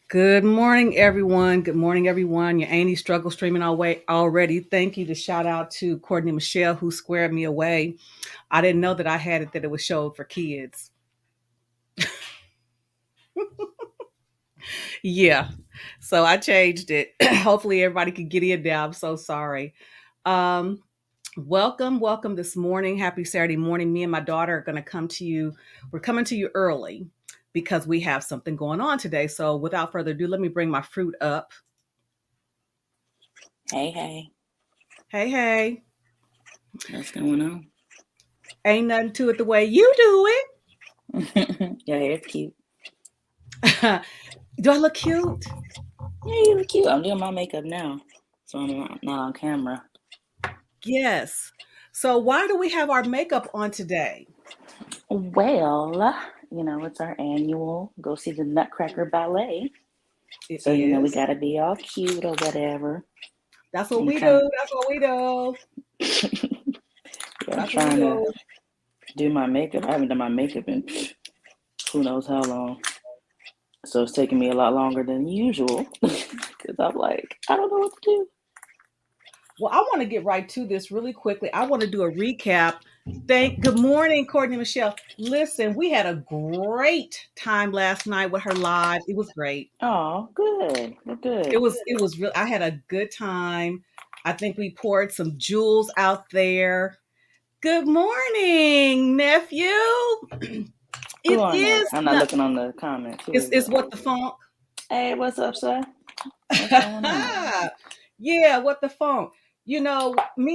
Good morning, everyone. Good morning, everyone. Your Annie struggle streaming away already. Thank you to shout out to Courtney Michelle who squared me away. I didn't know that I had it, that it was showed for kids. Yeah. So I changed it. Hopefully everybody can get in now. I'm so sorry. Um, welcome this morning. Happy Saturday morning. Me and my daughter are going to come to you. We're coming to you early because we have something going on today. So without further ado, let me bring my fruit up. Hey. Hey. What's going on? Ain't nothing to it the way you do it. Your hair's cute. Do I look cute? Yeah, you look cute. I'm doing my makeup now, so I'm not on camera. Yes. So why do we have our makeup on today? Well, it's our annual go see the Nutcracker Ballet. It So, we is. gotta be all cute or whatever. That's what I'm we trying, do. That's what we do. yeah, I'm That's what we trying to do. do my makeup. I haven't done my makeup in who knows how long. So it's taking me a lot longer than usual because I'm like, I don't know what to do. Well, I want to get right to this really quickly. I want to do a recap. Good morning, Courtney Michelle. Listen, we had a great time last night with her live. It was great. Oh, good. We're good. It was real. I had a good time. I think we poured some jewels out there. Good morning, nephew. Who It on there? is I'm not not. looking on the comments. Who is It's it? what the funk. Hey, what's up, sir? What's going on? Yeah, what the funk. Me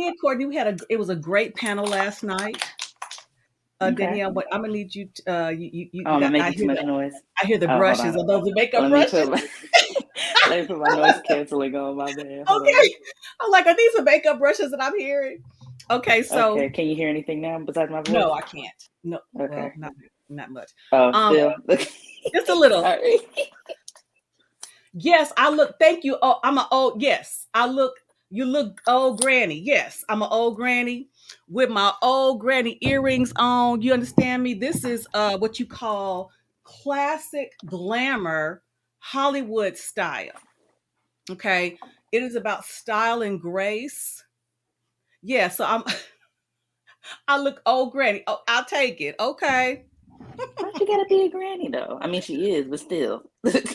and Courtney, it was a great panel last night. Okay. Danielle, but I'm gonna need you. Oh, You am I got. making too much noise? I hear the Oh, hold brushes. on. Are those the makeup Let me brushes? put my let me put my noise canceling on. My bad. Hold on. Okay. I'm like, are these the makeup brushes that I'm hearing? Okay, so Okay. Can you hear anything now besides my voice? no, I can't. No, well, Okay. not much. Oh, Um, still. just a little. Sorry. Yes, I look. Thank you. Oh, I'm a old. Yes, I look. You look old granny. Yes, I'm an old granny with my old granny earrings on. You understand me? This is what you call classic glamour Hollywood style. Okay, it is about style and grace. Yeah, so I look old granny. Oh, I'll take it. Okay. Why she gotta be a granny though? I mean, she is, but still.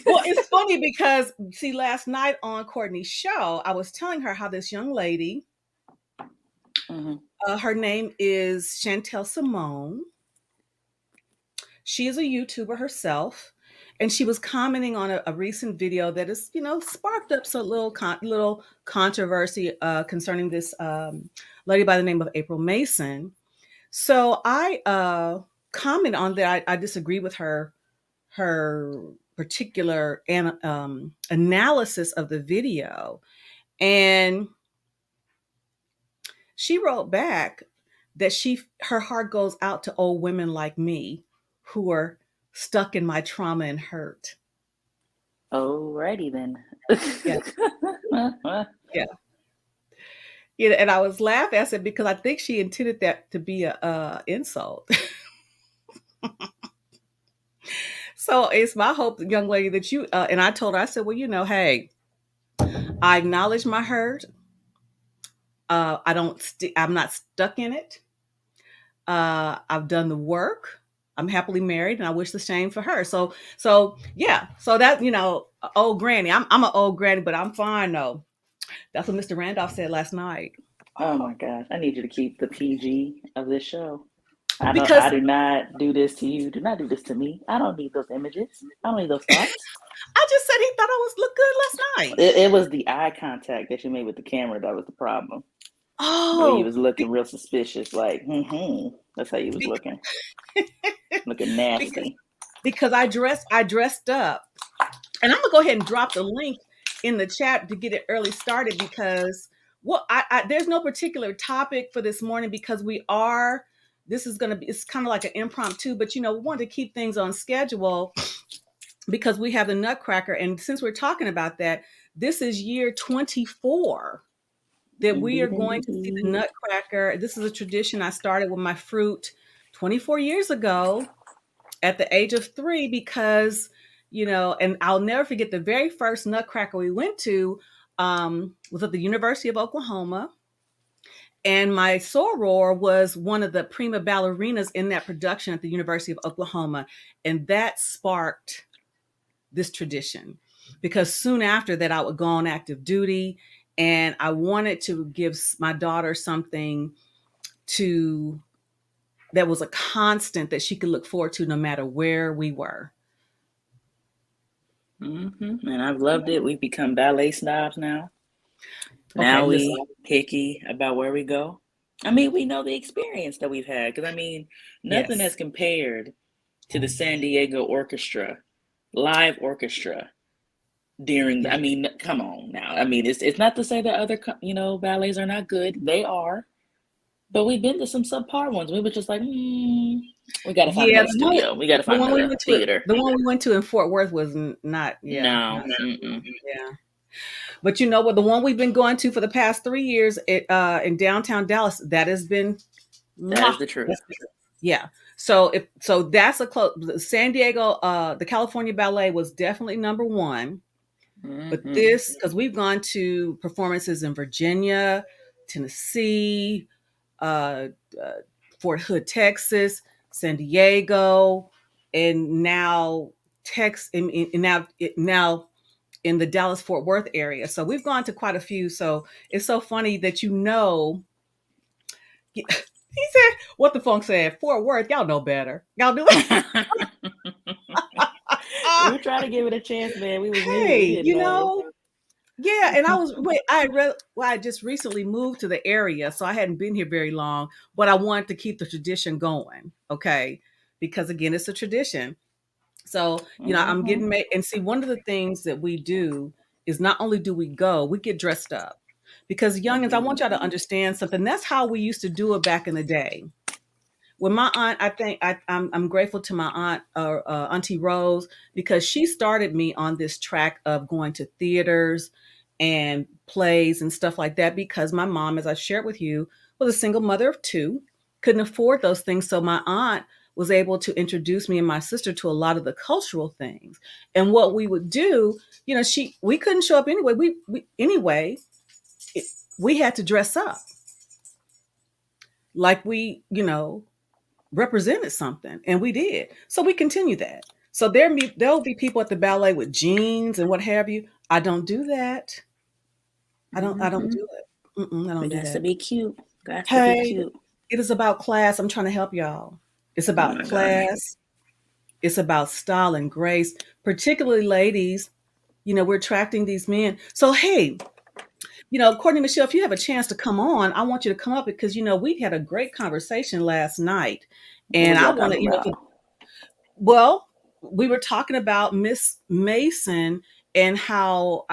Well, it's funny because see, last night on Courtney's show, I was telling her how this young lady, Hmm. her name is Chantel Simone. She is a YouTuber herself, and she was commenting on a recent video that has, sparked up some little controversy concerning this lady by the name of April Mason. So I comment on that. I disagree with her particular analysis of the video, and she wrote back that her heart goes out to old women like me who are stuck in my trauma and hurt. Alrighty then. Yeah, yeah. And I was laughing. I said because I think she intended that to be a insult. So it's my hope, young lady, that you and I told her. I said, well, hey, I acknowledge my hurt. I don't. I'm not stuck in it. I've done the work. I'm happily married, and I wish the same for her. So yeah. So that old granny. I'm an old granny, but I'm fine though. That's what Mr. Randolph said last night. Oh my Oh, gosh, I need you to keep the PG of this show. I don't. because I do not do this to you. Do not do this to me. I don't need those images. I don't need those thoughts. I just said he thought I was look good last night. It was the eye contact that you made with the camera that was the problem. The way you Oh, was looking real suspicious, like, that's how you was be- looking because nasty. I dressed up, and I'm gonna go ahead and drop the link in the chat to get it early started because there's no particular topic for this morning because this is gonna be it's kind of like an impromptu, but we want to keep things on schedule because we have the Nutcracker, and since we're talking about that, this is year 24 that we are Indeed, going to see the indeed. Nutcracker. This is a tradition I started with my fruit 24 years ago at the age of 3 because, and I'll never forget the very first Nutcracker we went to was at the University of Oklahoma. And my soror was one of the prima ballerinas in that production at the University of Oklahoma. And that sparked this tradition because soon after that, I would go on active duty and I wanted to give my daughter something to that was a constant that she could look forward to no matter where we were. And I've loved it. We've become ballet snobs now. Okay, Now listen. we picky about where we go. I mean, we know the experience that we've had because I mean, nothing Yes. has compared to the San Diego Orchestra, live orchestra during. Yeah. I mean, come on now. I mean, it's not to say that other ballets are not good. They are, but we've been to some subpar ones. We were just like, we got to find Yeah, another studio. We got to the find one we another went to, theater. the one we went to in Fort Worth was not, yeah, No, not, mm-mm. yeah. But you know what? The one we've been going to for the past 3 years, in downtown Dallas, that has been, That mwah, is the truth. that's the truth. Yeah. So that's a close. San Diego, the California Ballet was definitely number one. But Mm-hmm. this, because we've gone to performances in Virginia, Tennessee, uh, uh, Fort Hood, Texas, San Diego, and now now in the Dallas Fort Worth area. So we've gone to quite a few. So it's so funny that he said what the funk said. Fort Worth, y'all know better. Y'all do it. We were trying to give it a chance, man. We was new. We Hey, didn't know. yeah, and I was wait. I just recently moved to the area, so I hadn't been here very long. But I wanted to keep the tradition going, okay? Because again, it's a tradition. So I'm Mm-hmm. getting made. And see, one of the things that we do is not only do we go, we get dressed up. Because youngins, I want y'all to understand something. That's how we used to do it back in the day. When my aunt, I think I'm grateful to my aunt, Auntie Rose, because she started me on this track of going to theaters and plays and stuff like that. Because my mom, as I shared with you, was a single mother of two, couldn't afford those things. So my aunt was able to introduce me and my sister to a lot of the cultural things. And what we would do, we couldn't show up anyway. It, we had to dress up like represented something, and we did. So we continue that. So there'll be people at the ballet with jeans and what have you. I don't do that. I don't Mm-hmm. do it. I We don't do got to that. be cute. Got to be Hey, cute. it is about class. I'm trying to help y'all. It's Oh about my gosh. class. It's about style and grace, particularly ladies. We're attracting these men. So hey, Courtney, Michelle, if you have a chance to come on, I want you to come up because we had a great conversation last night, What and was I y'all want talking to, about? well, we were talking about Miss Mason and how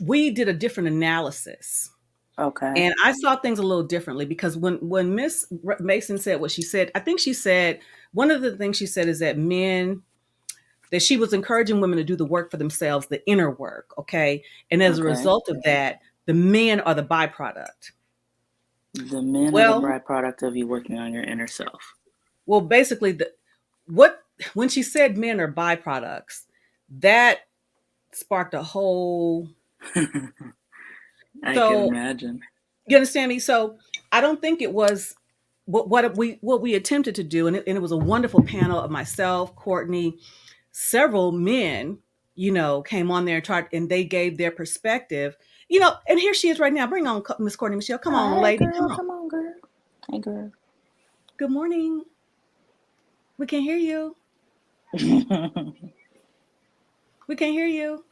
we did a different analysis. Okay. And I saw things a little differently because when Miss Mason said what she said, I think she said one of the things she said is that she was encouraging women to do the work for themselves, the inner work, okay? And as a Okay. result of that, the men are the byproduct. The men are the Well, byproduct of you working on your inner self. basically what when she said men are byproducts, that sparked a whole. I can So imagine. you understand me? So I don't think it was what we attempted to do, and it was a wonderful panel of myself, Courtney, several men, came on there and tried, and they gave their perspective, and here she is right now. Bring on Miss Courtney Michelle. Come on, Hi, lady. girl. Come on. Come on, girl. Hey, girl. Good morning. We can hear you. We can hear you.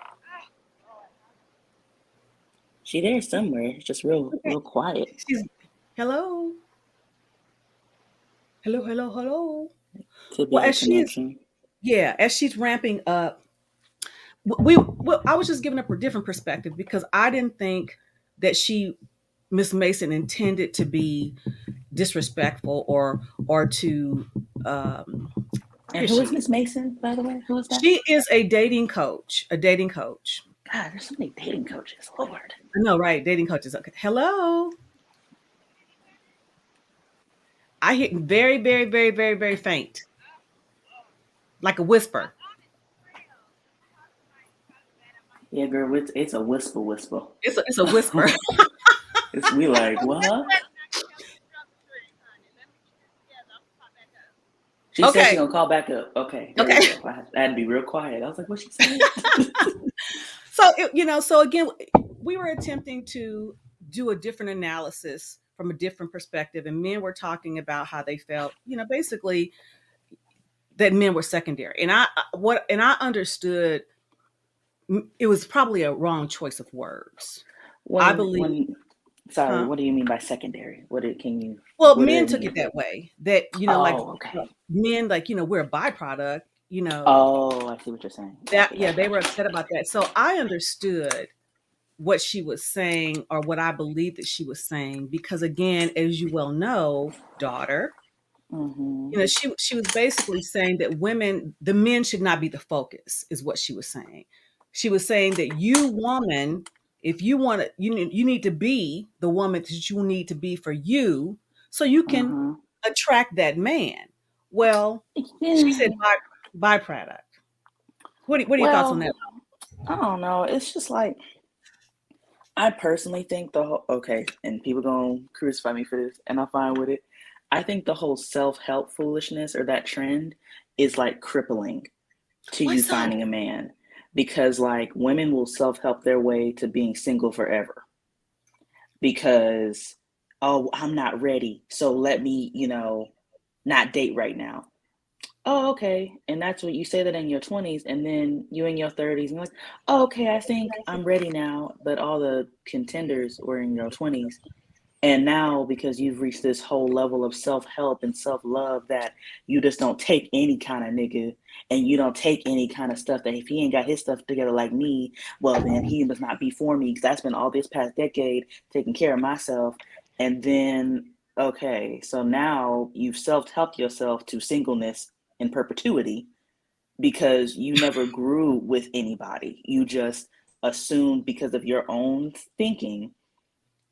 She there somewhere. It's just real, Okay. real quiet. She's hello. Hello, hello, hello. Could be Well, her as she's connection. yeah, as she's ramping up, I was just giving up a different perspective because I didn't think that Miss Mason, intended to be disrespectful or to. Um, And Here who she is is. Miss Mason, by the way? Who is that? She is a dating coach. A dating coach. God, there's so many dating coaches. Lord. I know, right? Dating coaches. Okay. Hello. I hear very, very, very, very, very faint, like a whisper. Yeah, girl, it's a whisper whisper. It's a whisper. It's we like, what? She said she Okay. gonna call back up. Okay, there we Okay. go. I had to be real quiet. I was like, what she said? So again, we were attempting to do a different analysis from a different perspective, and men were talking about how they felt, basically that men were secondary, and I understood it was probably a wrong choice of words. I when believe. when Sorry, Huh? what do you mean by secondary? Well, What did men it took it mean? that way. That, like, Oh, okay. men, like, we're a byproduct, Oh, I see what you're saying. that, Gotcha, yeah, gotcha, they were gotcha. upset about that. So I understood what she was saying, or what I believed that she was saying, because again, as you well know, daughter, Mm-hmm. she was basically saying that the men should not be the focus, is what she was saying. She was saying that you, woman, if you want to, you need to be the woman that you need to be for you, so you can Mm-hmm. attract that man. Well, she said Yeah. byproduct. What are your thoughts on Well, that? I don't know. It's just like I personally think the whole okay, and people gonna crucify me for this, and I'm fine with it. I think the whole self-help foolishness or that trend is like crippling to Why you so? finding a man because like women will self-help their way to being single forever because oh, I'm not ready, so let me, not date right now. Oh, okay. And that's what you say that in your 20s, and then you in your 30s, and you're like, oh, okay, I think I'm ready now. But all the contenders were in your 20s. And now, because you've reached this whole level of self help and self love that you just don't take any kind of nigga and you don't take any kind of stuff that if he ain't got his stuff together like me, well, then he must not be for me because I spent all this past decade taking care of myself. And then, okay, so now you've self helped yourself to singleness in perpetuity because you never grew with anybody. You just assumed because of your own thinking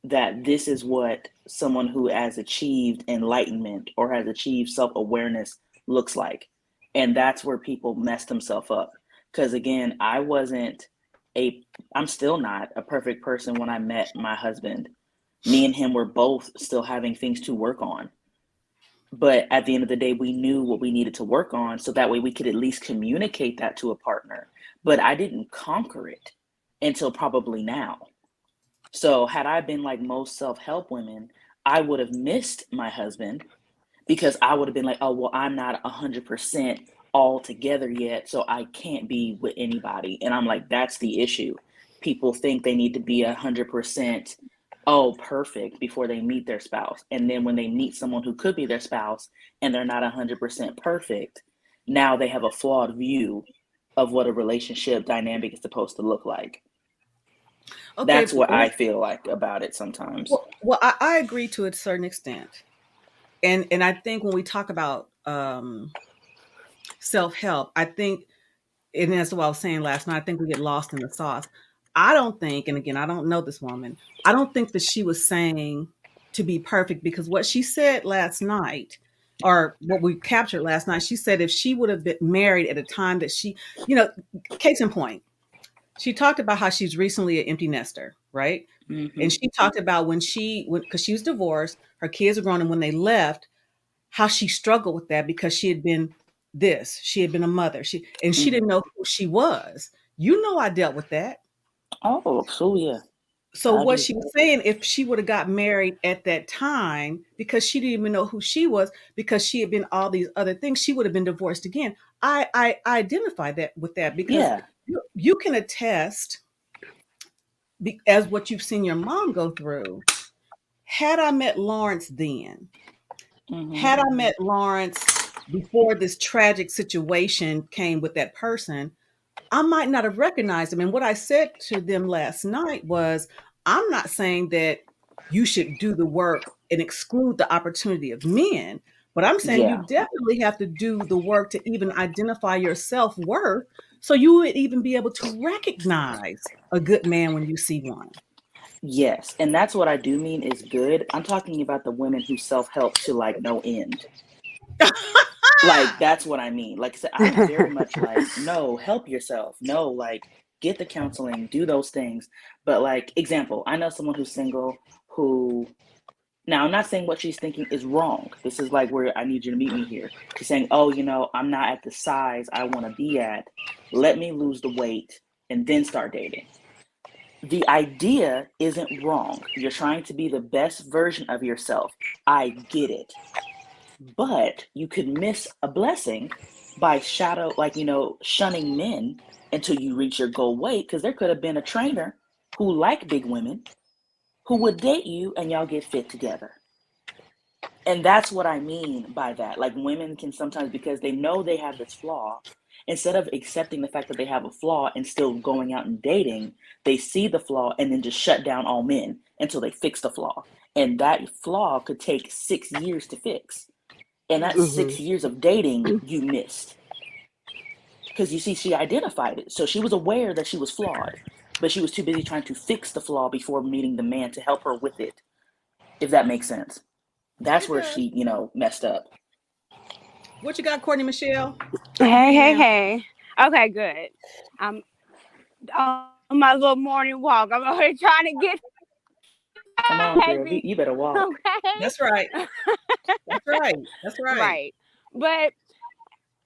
that this is what someone who has achieved enlightenment or has achieved self-awareness looks like. And that's where people mess themselves up. Because again, I'm still not a perfect person when I met my husband. Me and him were both still having things to work on. But at the end of the day, we knew what we needed to work on. So that way we could at least communicate that to a partner. But I didn't conquer it until probably now. So had I been like most self-help women, I would have missed my husband because I would have been like, oh well, I'm not 100% all together yet, so I can't be with anybody. And I'm like, that's the issue. People think they need to be 100% perfect before they meet their spouse, and then when they meet someone who could be their spouse and they're not 100% perfect, now they have a flawed view of what a relationship dynamic is supposed to look like. Okay, That's what I feel like about it sometimes. well, I agree to a certain extent, and I think when we talk about self help, I think, and that's what I was saying last night, I think we get lost in the sauce. I don't think, and again, I don't know this woman, I don't think that she was saying to be perfect, because what she said last night, or what we captured last night, she said if she would have been married at a time that she, you know, case in point, she talked about how she's recently an empty nester, right? Mm-hmm. And she talked about because she was divorced, her kids are grown, and when they left, how she struggled with that because she had been a mother, she Mm-hmm. didn't know who she was. I dealt with that. Oh, so yeah, So I what do. she was saying, if she would have got married at that time, because she didn't even know who she was, because she had been all these other things, she would have been divorced again. I identify that with that, because Yeah. you can attest, as what you've seen your mom go through. Had I met Lawrence then, Mm-hmm. had I met Lawrence before this tragic situation came with that person, I might not have recognized him. And what I said to them last night was, I'm not saying that you should do the work and exclude the opportunity of men, but I'm saying you Yeah. definitely have to do the work to even identify your self worth, so you would even be able to recognize a good man when you see one. Yes. And that's what I do mean is good. I'm talking about the women who self-help to like no end. Like that's what I mean. Like I said, I'm very much like, no, help yourself. No, like get the counseling, do those things. But like example, I know someone who's single who now I'm not saying what she's thinking is wrong. This is like where I need you to meet me here. She's saying, oh, I'm not at the size I want to be at. Let me lose the weight and then start dating. The idea isn't wrong. You're trying to be the best version of yourself. I get it. But you could miss a blessing by shunning men until you reach your goal weight, because there could have been a trainer who liked big women who would date you and y'all get fit together. And that's what I mean by that. Like, women can sometimes, because they know they have this flaw, instead of accepting the fact that they have a flaw and still going out and dating, they see the flaw and then just shut down all men until they fix the flaw. And that flaw could take 6 years to fix. And that's 6 years of dating you missed. Because you see, she identified it. So she was aware that she was flawed, but she was too busy trying to fix the flaw before meeting the man to help her with it, if that makes sense. That's where she, messed up. What you got, Courtney Michelle? Hey. Okay, good. I'm on my little morning walk. I'm over here trying to get Come on, girl. You better walk. Okay. That's right. That's right. That's right. Right. But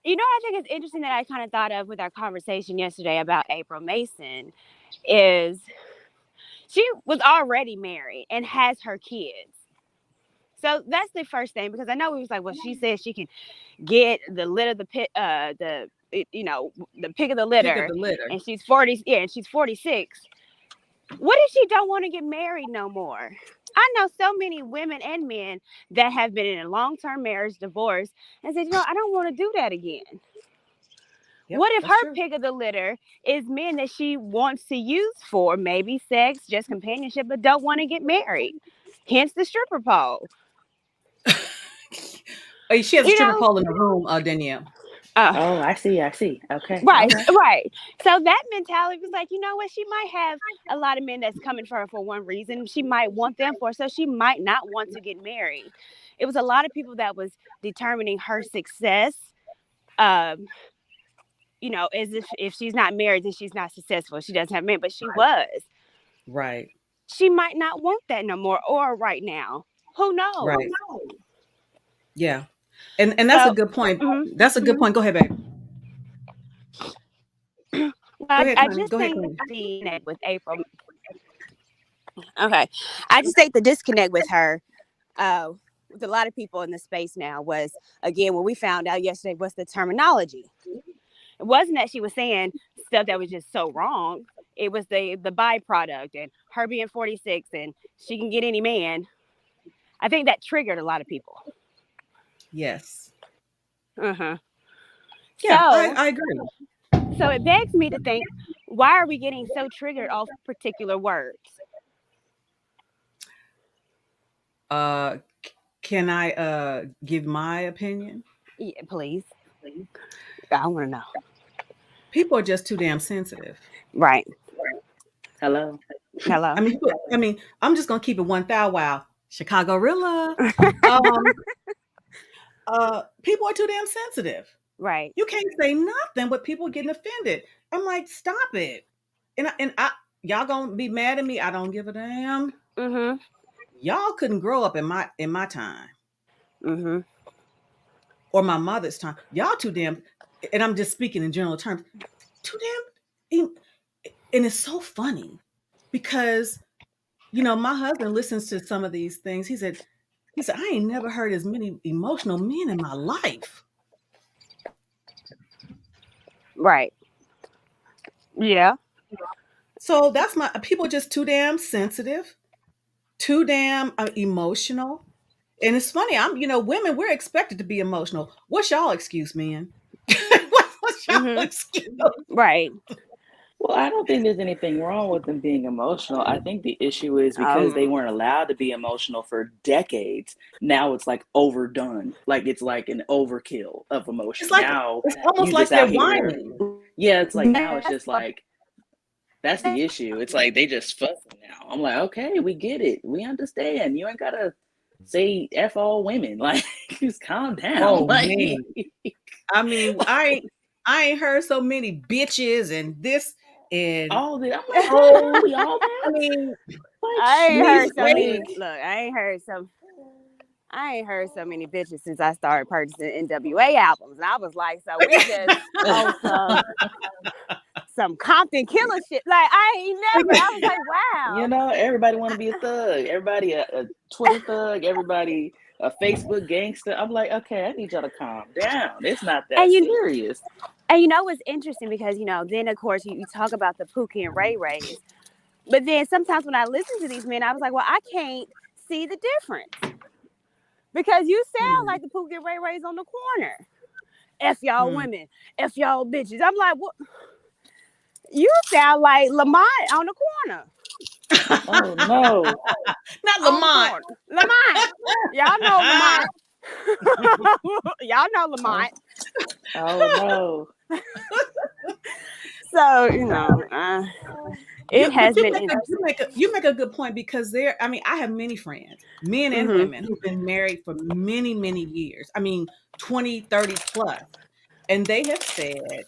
I think it's interesting that I kind of thought of with our conversation yesterday about April Mason is she was already married and has her kids. So that's the first thing, because I know it was like, well, she says she can get the litter, the pick of the litter, and she's 40. Yeah, and she's 46. What if she don't want to get married no more? I know so many women and men that have been in a long-term marriage, divorce, and said, I don't want to do that again. Yep, what if her pick of the litter is men that she wants to use for maybe sex, just companionship, but don't want to get married? Hence the stripper pole. She has a stripper pole in the room, Danielle. I see. Okay. Right, okay. right. So that mentality was like, you know what? She might have a lot of men that's coming for her for one reason. She might want them for, so she might not want to get married. It was a lot of people that was determining her success. As if she's not married, then she's not successful. She doesn't have men, but she was. Right. She might not want that no more, or right now. Who knows? Right. Yeah. And that's a good point. Mm-hmm. That's a good point. Go ahead, babe. I just think the disconnect with April. Okay. I just think the disconnect with her, with a lot of people in the space now, was, again, what we found out yesterday was the terminology. It wasn't that she was saying stuff that was just so wrong. It was the byproduct, and her being 46 and she can get any man. I think that triggered a lot of people. Yes. Uh-huh. Yeah, so, I agree. So it begs me to think, why are we getting so triggered off particular words? Can I give my opinion? Yeah, please. I want to know. People are just too damn sensitive. Right. Hello. I mean, I'm just gonna keep it 1,000. Wow, Chicago Rilla. People are too damn sensitive. Right. You can't say nothing, but people getting offended. I'm like, stop it. And I y'all gonna be mad at me? I don't give a damn. Mm-hmm. Y'all couldn't grow up in my time. Mm-hmm. Or my mother's time. Y'all too damn. And I'm just speaking in general terms. Too damn. And it's so funny because, my husband listens to some of these things. He said, I ain't never heard as many emotional men in my life. Right. Yeah. So that's people are just too damn sensitive, too damn emotional. And it's funny, women, we're expected to be emotional. What's y'all excuse, man? What's y'all excuse? Right. Well, I don't think there's anything wrong with them being emotional. I think the issue is because they weren't allowed to be emotional for decades. Now it's like overdone. Like it's like an overkill of emotion. It's like, now it's almost like they're whining. Yeah, it's like now it's just like, that's the issue. It's like they just fussing now. I'm like, okay, we get it. We understand. You ain't gotta say F all women. Like, just calm down. Oh, like, man. I mean, I ain't heard so many bitches and this and all that. I'm like, we all that? I mean, I ain't heard so many. Look, I ain't heard so many bitches since I started purchasing NWA albums. And I was like, so we just on some Compton killer shit. Like, I ain't never. I was like, wow. Everybody want to be a thug. Everybody a Twitter thug. Everybody a Facebook gangster. I'm like, okay, I need y'all to calm down. It's not that serious. And what's interesting, because then of course you talk about the Pookie and Ray Rays. But then sometimes when I listen to these men, I was like, well, I can't see the difference. Because you sound like the Pookie Ray Rays on the corner. F y'all women. F y'all bitches. I'm like, what? You sound like Lamont on the corner. Oh, no. Not Lamont. Lamont. Y'all know Lamont. Y'all know Lamont. Oh, no. So, it has been you make a good point, because I have many friends, men and women, who've been married for many, many years. 20, 30 plus. And they have said,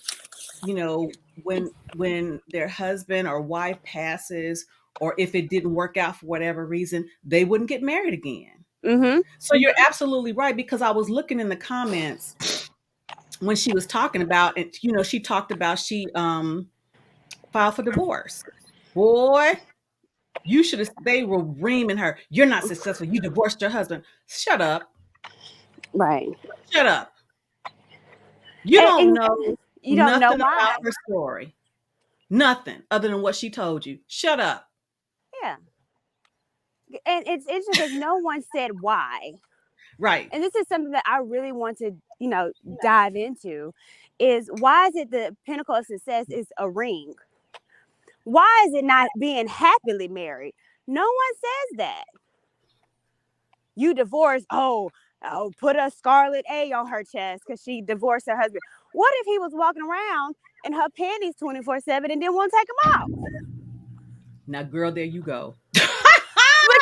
when their husband or wife passes, or if it didn't work out for whatever reason, they wouldn't get married again. So you're absolutely right, because I was looking in the comments when she was talking about it. She talked about she filed for divorce. Boy, they were reaming her. You're not successful. You divorced your husband. Shut up. Right. Shut up. You don't know nothing why. about her story. Nothing other than what she told you. Shut up. Yeah. And it's interesting because no one said why. Right. And this is something that I really want to, dive into, is why is it the pinnacle of success is a ring? Why is it not being happily married? No one says that. You divorced, put a scarlet A on her chest because she divorced her husband. What if he was walking around in her panties 24/7 and didn't want to take them off? Now, girl, there you go. But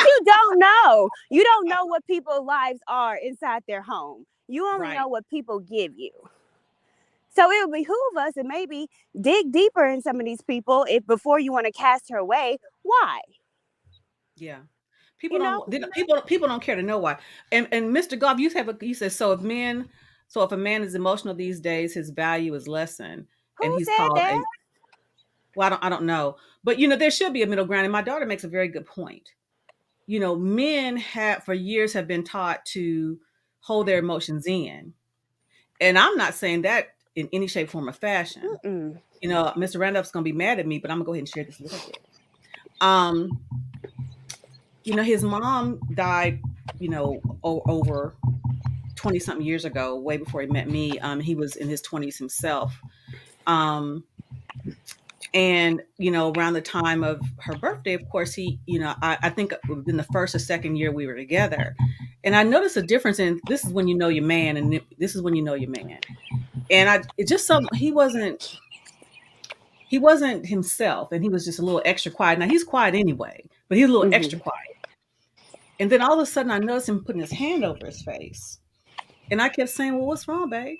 you don't know. You don't know what people's lives are inside their home. You only know what people give you. So it would behoove us to maybe dig deeper in some of these people before you want to cast her away. Why? Yeah. People don't care to know why. And Mr. Goff, you said, so if a man is emotional these days, his value is lessened. Who said that? Well, I don't know. But there should be a middle ground. And my daughter makes a very good point. Men for years have been taught to hold their emotions in. And I'm not saying that in any shape, form, or fashion. Mr. Randolph's gonna be mad at me, but I'm gonna go ahead and share this a little bit. His mom died, over 20 something years ago, way before he met me. He was in his 20s himself. And, around the time of her birthday, of course, I think in the first or second year we were together. And I noticed a difference this is when you know your man, and this is when you know your man. And he wasn't himself, and he was just a little extra quiet. Now he's quiet anyway, but he's a little extra quiet. And then all of a sudden I noticed him putting his hand over his face. And I kept saying, well, what's wrong, babe?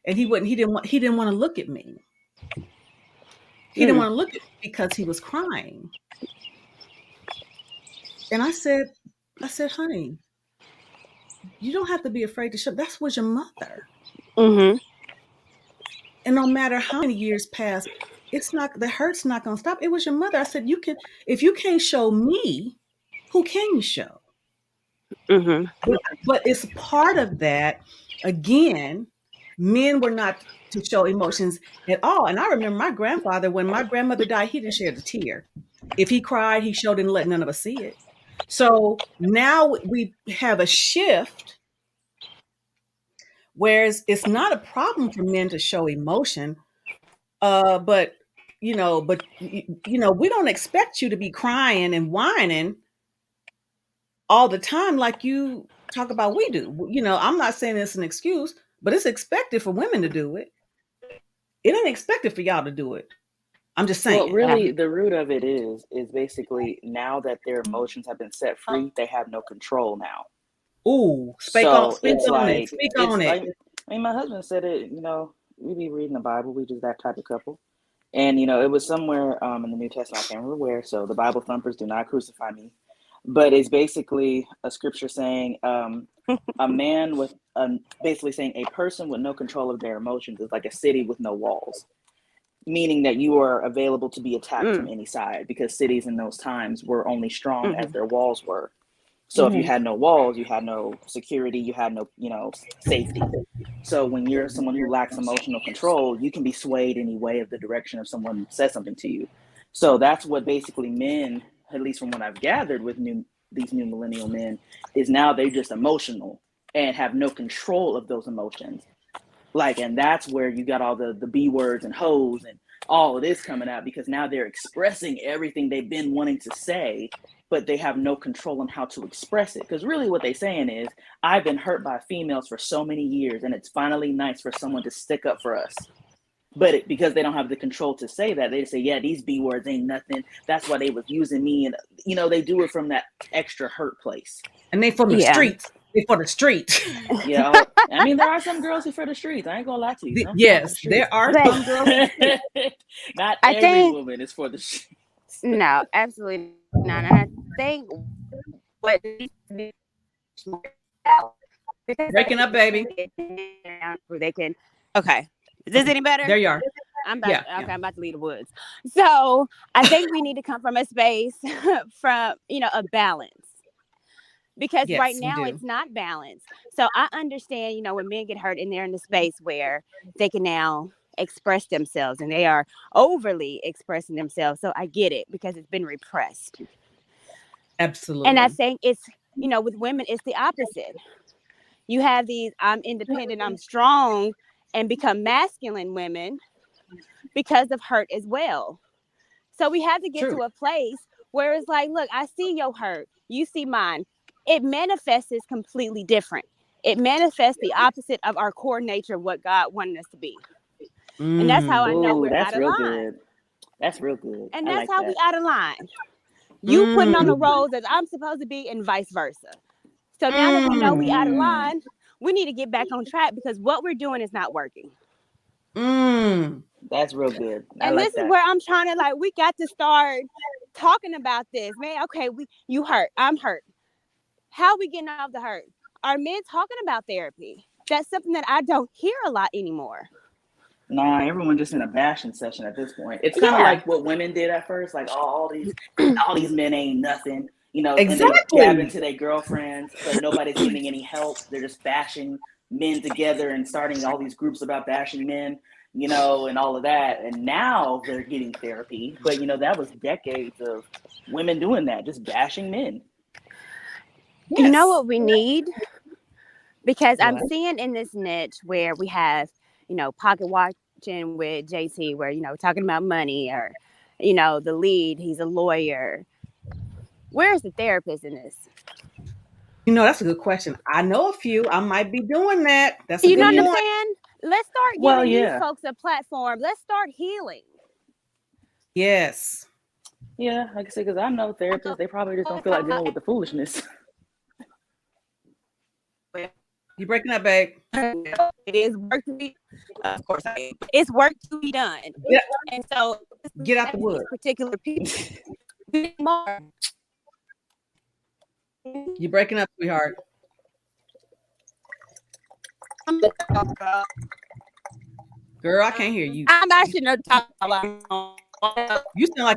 And he didn't want to look at me. He didn't want to look at me because he was crying. And I said, honey, you don't have to be afraid to show. That was your mother. And no matter how many years pass, the hurt's not going to stop. It was your mother. I said, if you can't show me, who can you show? But it's part of that. Again, men were not to show emotions at all. And I remember my grandfather, when my grandmother died, he didn't shed a tear. If he cried, he showed and let none of us see it. So now we have a shift, whereas it's not a problem for men to show emotion. But we don't expect you to be crying and whining all the time like you talk about we do. I'm not saying it's an excuse, but it's expected for women to do it. It ain't expected for y'all to do it. I'm just saying. Well, really, the root of it is basically, now that their emotions have been set free, they have no control now. Ooh, speak on it. My husband said it, we be reading the Bible. We just that type of couple. And, it was somewhere in the New Testament, I can't remember where. So the Bible thumpers, do not crucify me. But it's basically a scripture saying a man with basically saying a person with no control of their emotions is like a city with no walls, meaning that you are available to be attacked from any side, because cities in those times were only strong as their walls were. So if you had no walls, you had no security, you had no, safety. So when you're someone who lacks emotional control, you can be swayed any way of the direction if someone says something to you. So that's what basically men, at least from what I've gathered with these new millennial men, is now they're just emotional and have no control of those emotions. Like, and that's where you got all the B words and hoes and all of this coming out, because now they're expressing everything they've been wanting to say, but they have no control on how to express it. Because really what they're saying is, I've been hurt by females for so many years, and it's finally nice for someone to stick up for us. But because they don't have the control to say that, they say, yeah, these B words ain't nothing. That's why they was using me. And, they do it from that extra hurt place. And they from the streets. They for the streets. Yeah. I mean, there are some girls who for the streets. I ain't going to lie to you. Yes, there are some girls. Not every woman is for the streets. No, absolutely not. And I think what breaking up, baby. They can. Okay. Is this any better? There you are. I'm about to leave the woods. So I think we need to come from a space from, a balance. Because right now it's not balanced. So I understand, when men get hurt and they're in the space where they can now express themselves and they are overly expressing themselves. So I get it, because it's been repressed. Absolutely. And I think it's, with women, it's the opposite. You have these, I'm independent, I'm strong, and become masculine women because of hurt as well. So we have to get to a place where it's like, look, I see your hurt. You see mine. It manifests completely different. It manifests the opposite of our core nature of what God wanted us to be. And that's how I know we're out of line. Good. That's real good. And that's how we out of line. You putting on the roles that I'm supposed to be and vice versa. So now that we know we out of line, we need to get back on track, because what we're doing is not working. That's real good. And this is where I'm trying to, we got to start talking about this, man. Okay, you hurt. I'm hurt. How are we getting off the hurt? Are men talking about therapy? That's something that I don't hear a lot anymore. Nah, everyone just in a bashing session at this point. It's kind of like what women did at first, like all these men ain't nothing, exactly. And they're gabbing to their girlfriends, but nobody's getting any help. They're just bashing men together and starting all these groups about bashing men, and all of that. And now they're getting therapy, but that was decades of women doing that, just bashing men. Yes. You know what we need? Because I'm seeing in this niche where we have, pocket watching with JT, where, talking about money, or, the lead, he's a lawyer. Where's the therapist in this? That's a good question. I know a few. I might be doing that. That's a good what I'm saying? Let's start giving these folks a platform. Let's start healing. Yes. Yeah, like I said, because I know therapists, they probably just don't feel like dealing with the foolishness. You breaking up, babe? It is work to be, of course. It's work to be done. Yeah. And so, get out the woods. Particular people. You breaking up, sweetheart? Girl, I can't hear you. I shouldn't have talked about. You sound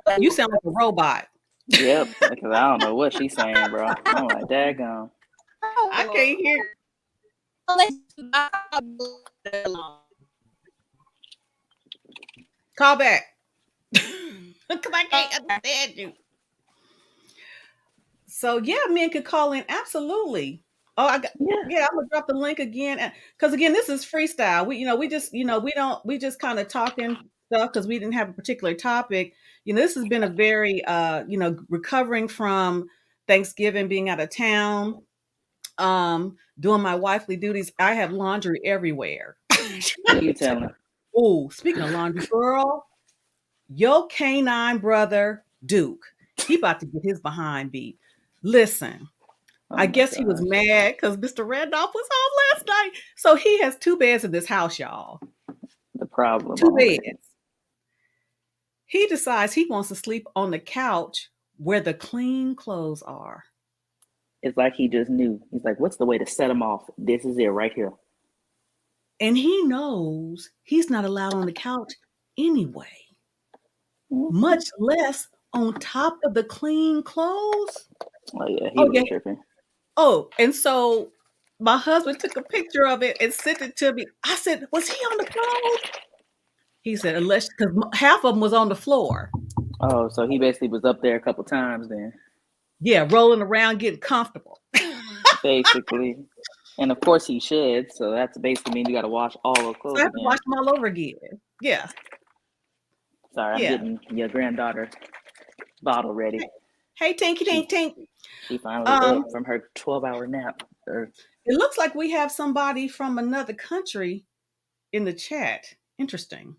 like a robot. Yep, because I don't know what she's saying, bro. I'm like, daggone. I can't hear. Call back. Because I can't understand you. So men could call in. Absolutely. Oh, I'm gonna drop the link again, because again, this is freestyle. We just kind of talking stuff because we didn't have a particular topic. This has been a very recovering from Thanksgiving, being out of town, doing my wifely duties. I have laundry everywhere. You telling? Oh, speaking of laundry, girl, your canine brother Duke, he about to get his behind beat. Listen. I guess he was mad because Mr. Randolph was home last night. So he has 2 beds in this house, y'all. The problem. 2 beds. He decides he wants to sleep on the couch where the clean clothes are. It's like he just knew. He's like, what's the way to set him off? This is it right here. And he knows he's not allowed on the couch anyway. Much less on top of the clean clothes. Oh, yeah. He was tripping. Oh, and so my husband took a picture of it and sent it to me. I said, was he on the clothes? He said, unless, because half of them was on the floor. Oh, so he basically was up there a couple times then, Yeah, rolling around, getting comfortable. basically. And of course he should. So that's basically mean you got to wash all those So I clothes have to watch again. them all over again. Yeah, Sorry, I'm yeah. getting your granddaughter bottle ready. Hey, Tinky She Tink Tink. she finally Um, up from her 12-hour nap. Or it looks like we have somebody from another country in the chat. Interesting.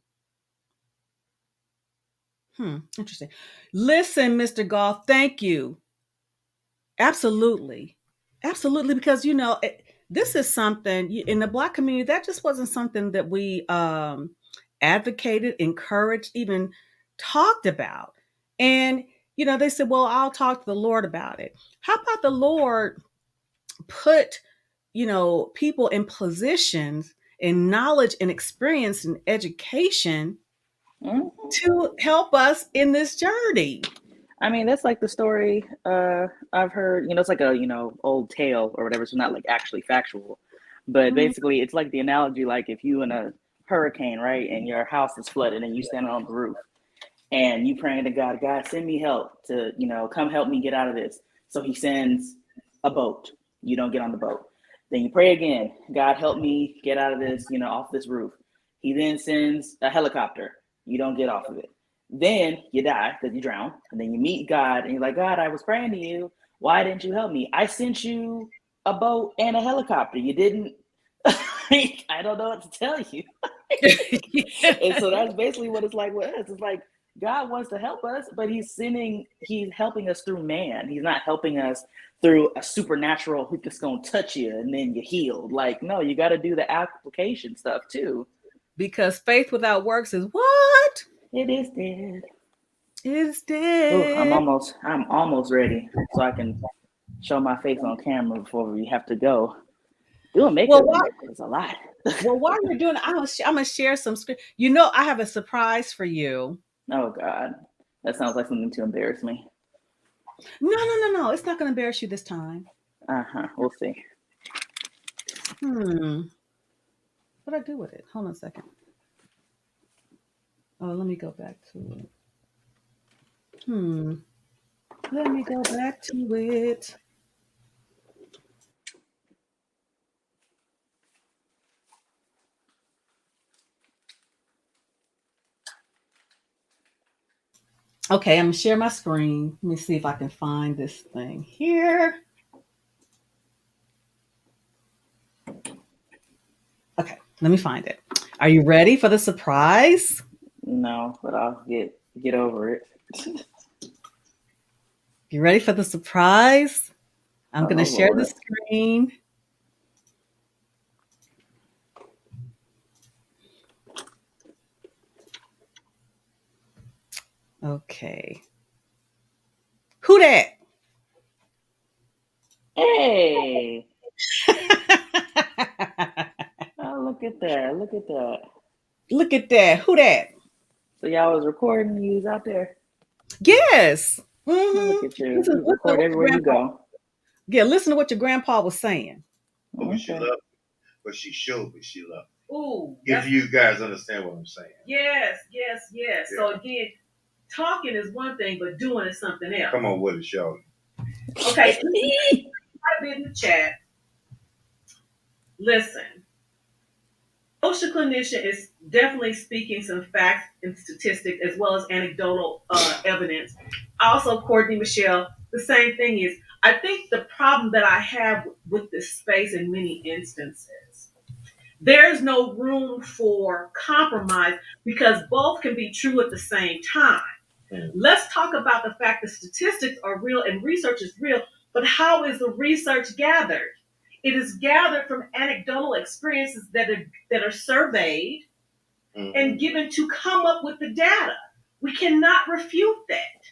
Interesting. Listen, Mr. Golf, thank you. Absolutely. Absolutely. Because, this is something in the Black community, that just wasn't something that we advocated, encouraged, even talked about. And, they said, well, I'll talk to the Lord about it. How about the Lord put, people in positions in knowledge and experience and education Mhm. to help us in this journey? I mean, that's like the story I've heard. It's like a old tale or whatever. So not like actually factual, but Mhm. basically, it's like the analogy like if you in a hurricane, right, and your house is flooded, and you stand on the roof, and you praying to God, God, send me help to come help me get out of this. So He sends a boat. You don't get on the boat. Then you pray again, God, help me get out of this, off this roof. He then sends a helicopter. You don't get off of it. Then you die because you drown. And then you meet God and you're like, God, I was praying to you. Why didn't you help me? I sent you a boat and a helicopter. You didn't. I don't know what to tell you. And so that's basically what it's like with us. It's like God wants to help us, but he's helping us through man. He's not helping us through a supernatural who's just gonna touch you and then you're healed. Like, no, you got to do the application stuff too. Because faith without works is what? It is dead. Is Oh, I'm dead. almost ready, so I can show my face on camera before we have to go. Doing Well, makeup why? is a lot. Well, while you're doing it, I'm gonna share some script. I have a surprise for you. Oh God, that sounds like something to embarrass me. No, no, no, no. It's not gonna embarrass you this time. We'll see. What I do with it? Hold on a second. Oh, let me go back to it. Let me go back to it. Okay, I'm gonna share my screen. Let me see if I can find this thing here. Okay, let me find it. Are you ready for the surprise? No, but I'll get over it. You ready for the surprise? I'm gonna Oh share the Lord. screen. Okay. Who that? Hey. Oh, look at that. Look at that. Look at that. Who that? So y'all was recording, you was out there. Yes. Look at you. Listen, You listen to record what your everywhere you grandpa. go. Yeah, listen to what your grandpa was saying. Oh, she Okay. loved me, but she showed me she loved me. Ooh. If you guys understand what I'm saying. Yes, yes, yes. Yeah. So again, talking is one thing, but doing is something else. Come on with it, show. Okay. I've been in the chat. Listen. Social clinician is definitely speaking some facts and statistics as well as anecdotal evidence. Also, Courtney, Michelle, the same thing is, I think the problem that I have with this space in many instances, there's no room for compromise because both can be true at the same time. Let's talk about the fact that statistics are real and research is real, but how is the research gathered? It is gathered from anecdotal experiences that are surveyed and given to come up with the data. We cannot refute that.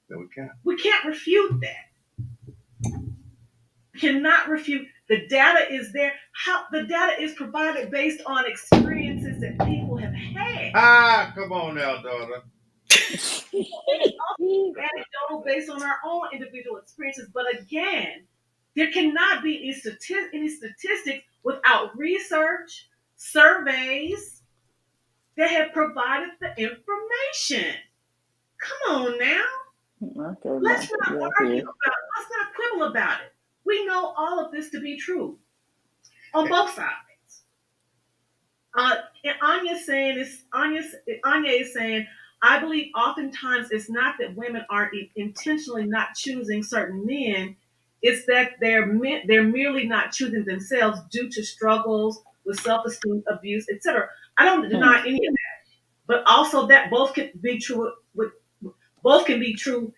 No, we can't. We can't refute that. We cannot refute. The data is there. How the data is provided based on experiences that people have had. Come on now, daughter. Anecdotal based on our own individual experiences. But again, there cannot be any statistics without research, surveys that have provided the information. Come on now. Okay, Let's not argue yeah. about it. Let's not quibble about it. We know all of this to be true on both sides. And Anya is saying, I believe oftentimes it's not that women aren't intentionally not choosing certain men, it's that they're merely not choosing themselves due to struggles with self-esteem, abuse, etc. I don't deny any of that, but also that both can be true. Both can be true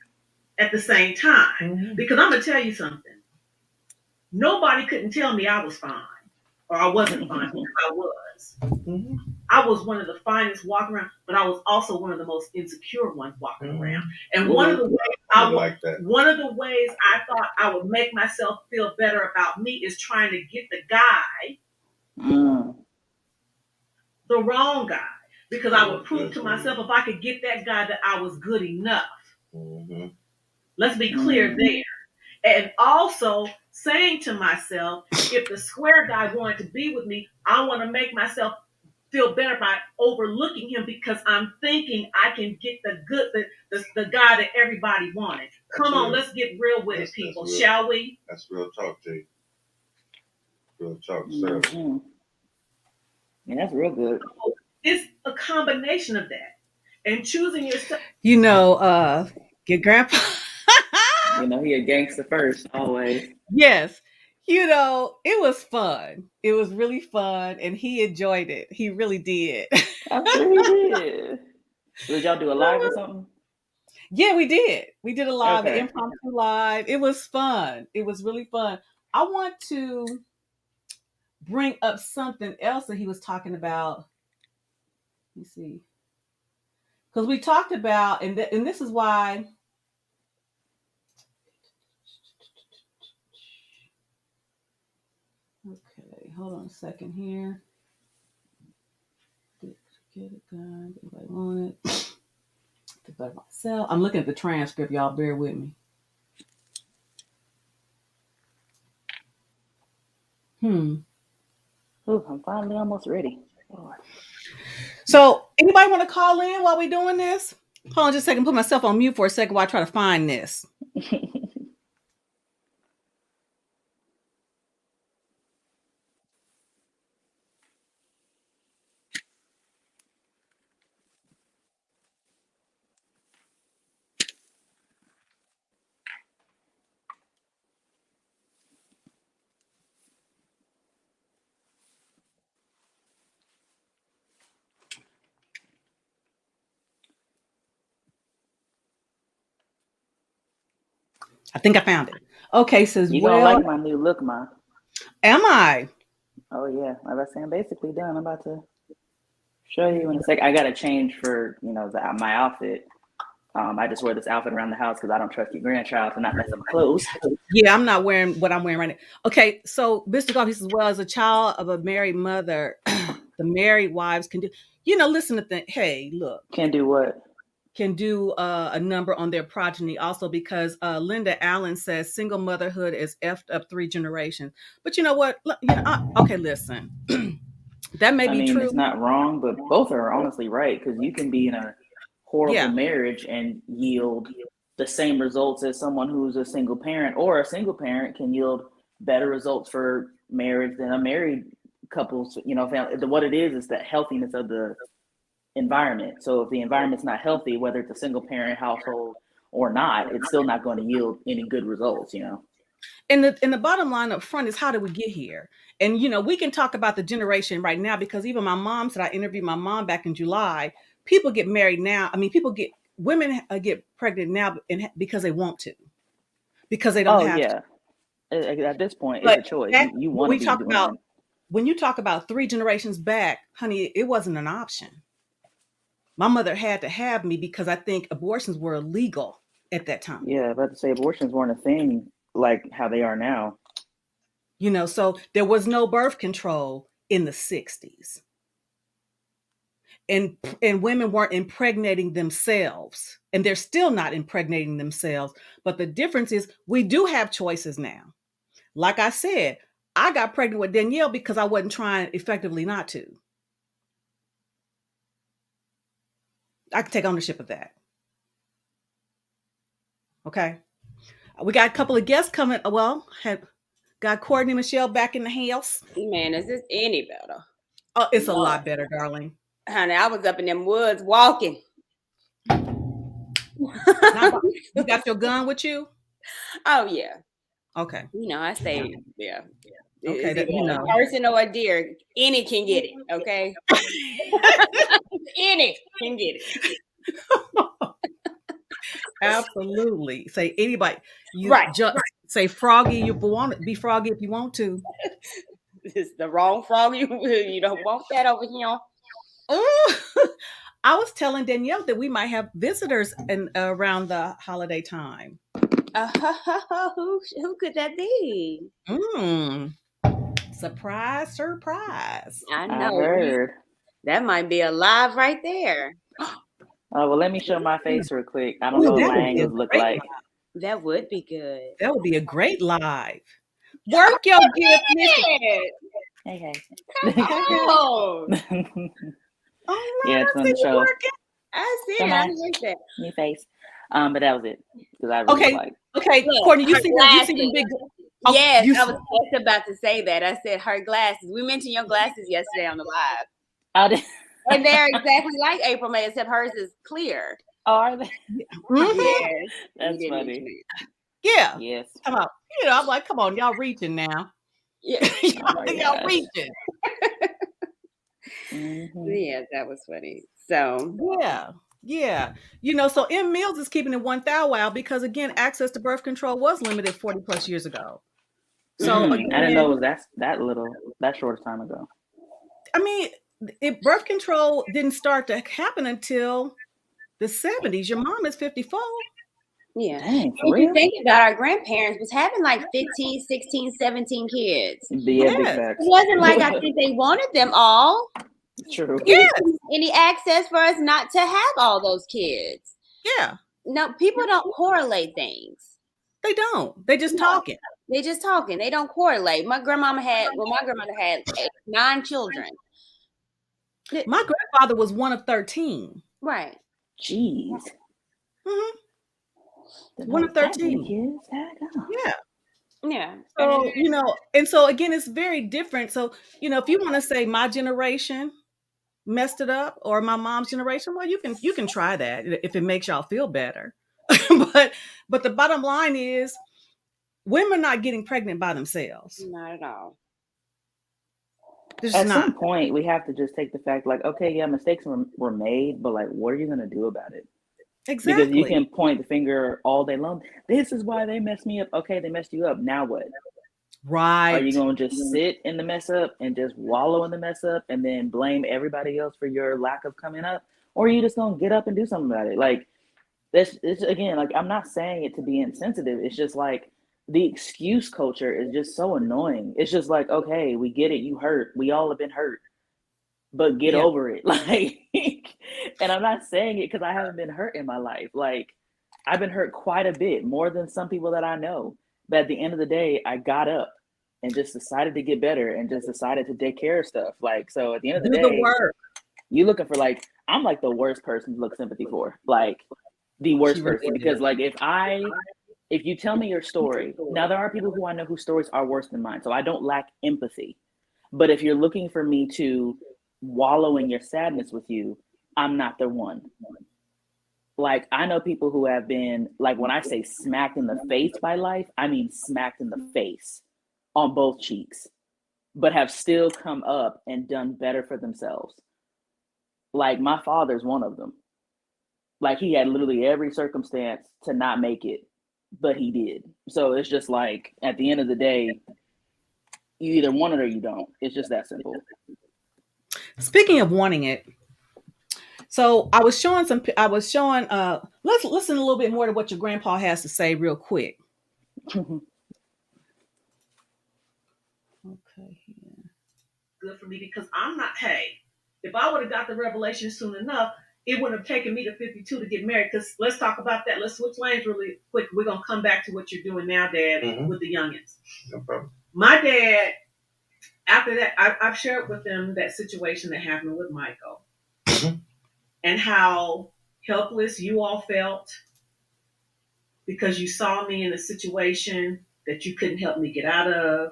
at the same time. Mm-hmm. Because I'm gonna tell you something. Nobody couldn't tell me I was fine or I wasn't fine because I was. Mm-hmm. I was one of the finest walking around, but I was also one of the most insecure ones walking around. And one of the ways I thought I would make myself feel better about me is trying to get the guy, the wrong guy, because I would prove to myself if I could get that guy that I was good enough. Mm-hmm. Let's be clear there. And also saying to myself, if the square guy wanted to be with me, I want to make myself feel better by overlooking him because I'm thinking I can get the guy that everybody wanted. Come on, let's get real with it, people, shall we? That's real talk, Jay. Real talk, sir. Mm-hmm. Yeah, that's real good. It's a combination of that. And choosing yourself. Your grandpa. He a gangster first, always. Yes. It was fun. It was really fun, and he enjoyed it. He really did. I'm sure he did. Did y'all do a live or something? Yeah, we did. We did a live, an impromptu live. It was fun. It was really fun. I want to bring up something else that he was talking about. Let me see. Because we talked about, and this is why. Okay, hold on a second here. Get it done. Anybody want it? To better myself. I'm looking at the transcript, y'all. Bear with me. Oh, I'm finally almost ready. Lord. So, anybody want to call in while we're doing this? Hold on just a second. Put myself on mute for a second while I try to find this. I think I found it. Okay, says, you gonna like my new look, Ma. Am I? Oh, yeah. Like I said, I'm basically done. I'm about to show you in a sec. I got to change for, my outfit. I just wear this outfit around the house because I don't trust your grandchild to not mess up my clothes. Yeah, I'm not wearing what I'm wearing right now. Okay, so Mr. Golf, he says, well, as a child of a married mother, the married wives can do, listen to think. Hey, look. Can do what? Can do a number on their progeny also because Linda Allen says single motherhood is effed up 3 generations. But you know what? Okay, listen. That may be true. It's not wrong, but both are honestly right because you can be in a horrible marriage and yield the same results as someone who's a single parent, or a single parent can yield better results for marriage than a married couple's, family. What it is the healthiness of the environment. So if the environment's not healthy, whether it's a single parent household or not, it's still not going to yield any good results, And the bottom line up front is, how did we get here? And, we can talk about the generation right now because even my mom said, I interviewed my mom back in July. People get married now. Women get pregnant now because they want to, because they don't have to. At this point, it's a choice. You want to be doing it. When you talk about 3 generations back, honey, it wasn't an option. My mother had to have me because I think abortions were illegal at that time. Yeah, but to say abortions weren't a thing like how they are now. So there was no birth control in the 60s. And women weren't impregnating themselves. And they're still not impregnating themselves. But the difference is we do have choices now. Like I said, I got pregnant with Danielle because I wasn't trying effectively not to. I can take ownership of that. Okay. We got a couple of guests coming. Well, got Courtney Michelle back in the house. Man, is this any better? Oh, it's a lot better, darling. Honey, I was up in them woods walking. You got your gun with you? Oh yeah. Okay. I stay. Yeah. Okay, Is it you a know. person or a deer? Any can get it. Okay. Any can get it. Absolutely. Say anybody. You Right. just say froggy if you want it. Be froggy if you want to. It's the wrong frog. You don't want that over here. I was telling Danielle that we might have visitors around the holiday time. Who could that be? Surprise, surprise. I I know. heard. That might be alive right there. Oh, well, let me show my face real quick. I don't Ooh, know what that my would be a angles look great like. live. That would be good. That would be a great live. Work your gift, Missy. Hey. Oh, Oh, Yeah, it's on the show. I see. Come I on. like that. New face. But that was it. Because I really like. Okay, Look, Courtney, you her see them big. Oh, Yes, you I was just about to say that. I said her glasses. We mentioned your glasses yesterday on the live. Oh, they- And they're exactly like April May, except hers is clear. oh, are they? Mhm. Yes. That's funny. Yeah. Yes. Come on. I'm like, come on, y'all reaching now. Yeah. y'all reaching. Mm-hmm. Yeah, that was funny. So Yeah. So M Mills is keeping it 1,000 because again, access to birth control was limited 40 plus years ago. So again, I didn't know it was that short a time ago. I mean, birth control didn't start to happen until the 70s. Your mom is 54. yeah. Dang, for If you real? think about our grandparents was having like 15, 16, 17 kids. Yeah, big Yes. facts. It wasn't like I think they wanted them all. True. Yes. Any access for us not to have all those kids. Yeah. No, people don't correlate things. They don't. They just talking. They just talking. They don't correlate. My grandmother had 9 children. My grandfather was one of 13. Right. Jeez. One of 13. Kids? Yeah. Yeah. So, and so again, it's very different. So, if you want to say my generation messed it up or my mom's generation, well, you can try that if it makes y'all feel better. but the bottom line is women are not getting pregnant by themselves. Not at all. At some point, we have to just take the fact, like, okay, yeah, mistakes were made, but like, what are you gonna do about it? Exactly. Because you can point the finger all day long. This is why they messed me up. Okay, they messed you up. Now what? Right. Are you gonna just sit in the mess up and just wallow in the mess up and then blame everybody else for your lack of coming up? Or are you just gonna get up and do something about it? Like, it's again, like, I'm not saying it to be insensitive. It's just like the excuse culture is just so annoying. It's just like, okay, we get it. You hurt. We all have been hurt, but get over it. Like, and I'm not saying it because I haven't been hurt in my life. Like, I've been hurt quite a bit, more than some people that I know. But at the end of the day, I got up and just decided to get better and just decided to take care of stuff. Like, so at the end of the day, you looking for, like, I'm like the worst person to look sympathy for. Like, the worst person. Because like, if you tell me your story, now there are people who I know whose stories are worse than mine, so I don't lack empathy. But if you're looking for me to wallow in your sadness with you, I'm not the one. Like, I know people who have been, like, when I say smacked in the face by life, I mean smacked in the face on both cheeks, but have still come up and done better for themselves. Like, my father's one of them. Like, he had literally every circumstance to not make it, but he did. So it's just like, at the end of the day, you either want it or you don't. It's just that simple. Speaking of wanting it, so let's listen a little bit more to what your grandpa has to say real quick. Okay. Good for me because I'm not, if I would have got the revelation soon enough, it wouldn't have taken me to 52 to get married. Because let's talk about that. Let's switch lanes really quick. We're going to come back to what you're doing now, Dad, with the youngins. No problem. My dad, after that, I've shared with them that situation that happened with Michael and how helpless you all felt because you saw me in a situation that you couldn't help me get out of.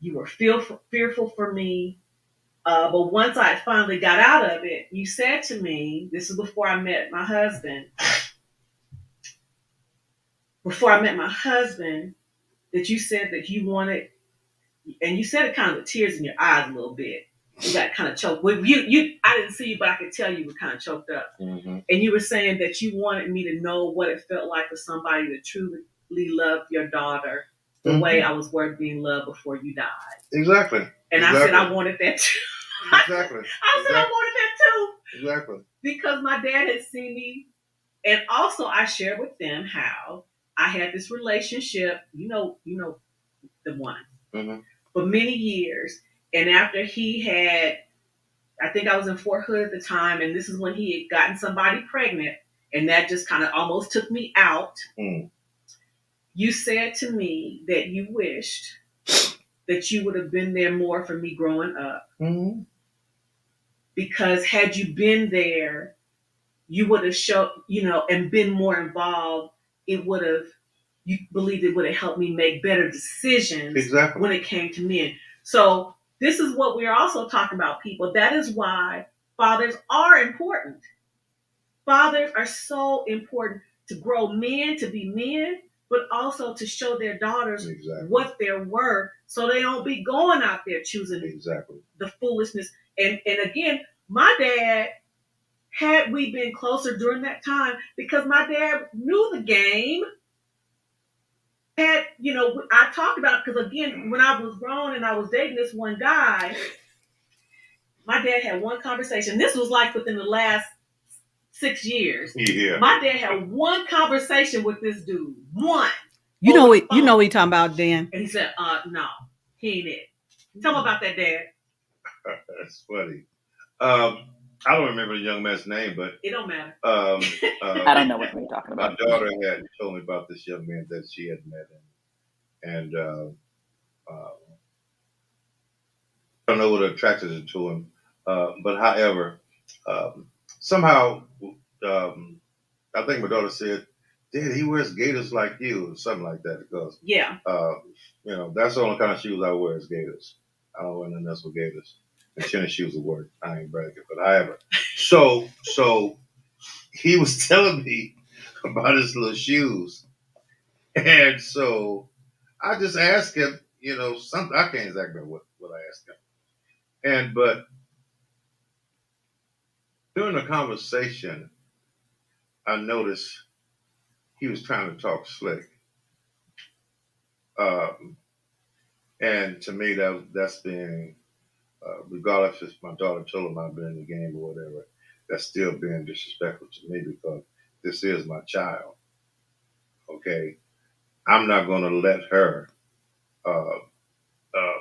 You were fearful for me. But once I finally got out of it, you said to me, this is before I met my husband, that you said that you wanted, and you said it kind of with tears in your eyes a little bit. You got kind of choked. Well, I didn't see you, but I could tell you were kind of choked up. Mm-hmm. And you were saying that you wanted me to know what it felt like for somebody to truly love your daughter the way I was worth being loved before you died. Exactly. And I said I wanted that too. Exactly. I said I wanted that too. Exactly. Because my dad had seen me. And also I shared with them how I had this relationship, you know the one, for many years. And after he had, I think I was in Fort Hood at the time, and this is when he had gotten somebody pregnant, and that just kind of almost took me out. You said to me that you wished that you would have been there more for me growing up. Because had you been there, you would have shown, and been more involved, you believed it would have helped me make better decisions when it came to men. So this is what we're also talking about, people. That is why fathers are important. Fathers are so important to grow men to be men, but also to show their daughters what they're worth, so they don't be going out there choosing the foolishness. And again, my dad, had we been closer during that time, because my dad knew the game, I talked about it because, again, when I was grown and I was dating this one guy, my dad had one conversation. This was like within the last 6 years. Yeah. My dad had one conversation with this dude. One. You know what you talking about, Dan? And he said, no, he ain't it. Tell me about that, Dad. That's funny. I don't remember the young man's name, but it don't matter. I don't know what you're talking about. My daughter had told me about this young man that she had met, and I don't know what attracted her to him. But however, somehow, I think my daughter said, "Dad, he wears gaiters like you," or something like that. Because that's the only kind of shoes I wear is gaiters. I don't wear nothing else with gaiters. And tennis shoes will work. I ain't bragging, but however, so he was telling me about his little shoes, and so I just asked him, something. I can't exactly remember what I asked him, but during the conversation, I noticed he was trying to talk slick, and to me that's being. Regardless if my daughter told him I've been in the game or whatever, that's still being disrespectful to me because this is my child. Okay, I'm not going to let her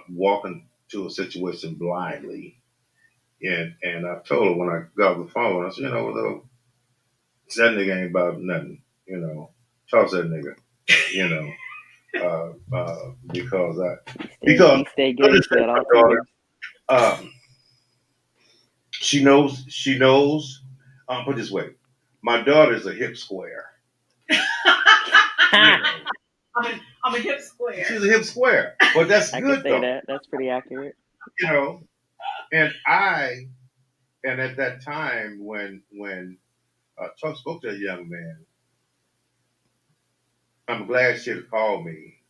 walk into a situation blindly. And I told her when I got off the phone, I said, that nigga ain't about nothing. Toss that nigga. Because he stayed good at all times. She knows. Put it this way, my daughter's a hip square. I'm a hip square. She's a hip square, but that's I good can say though. that. That's pretty accurate. And at that time when Chuck spoke to a young man, I'm glad she had called me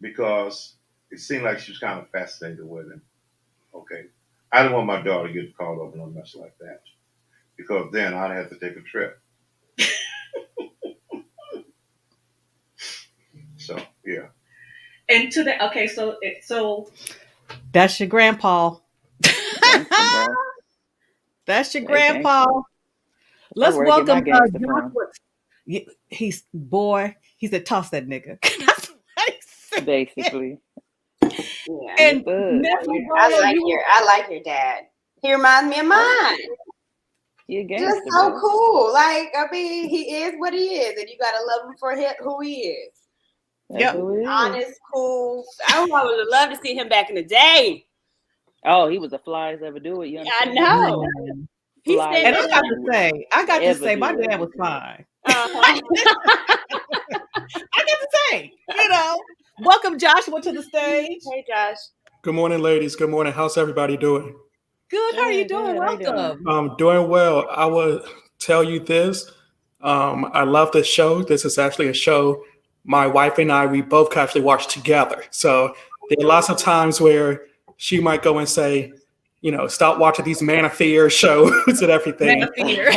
because it seemed like she was kind of fascinated with him. Okay. I didn't want my daughter to get called up on a mess like that because then I'd have to take a trip. So, yeah. And to that, okay, so that's your grandpa. That's your grandpa. Let's welcome he's a toss that nigga. That's what he said. Basically. Yeah. And I like your dad. He reminds me of mine. Just so cool. Like, I mean, he is what he is, and you gotta love him for who he is. Honest, cool. I would have loved to see him back in the day. Oh, he was the flyest ever do it. I know. And I got to say, my dad was fine. I got to say, welcome Joshua to the stage. Hey, Josh. Good morning, ladies. Good morning. How's everybody doing? Good. How are you doing? Good. How you Welcome. doing? Doing well. I will tell you this. I love this show. This is actually a show my wife and we both actually watch together. So there are lots of times where she might go and say, stop watching these Man of Fear shows and everything. Man of Fear.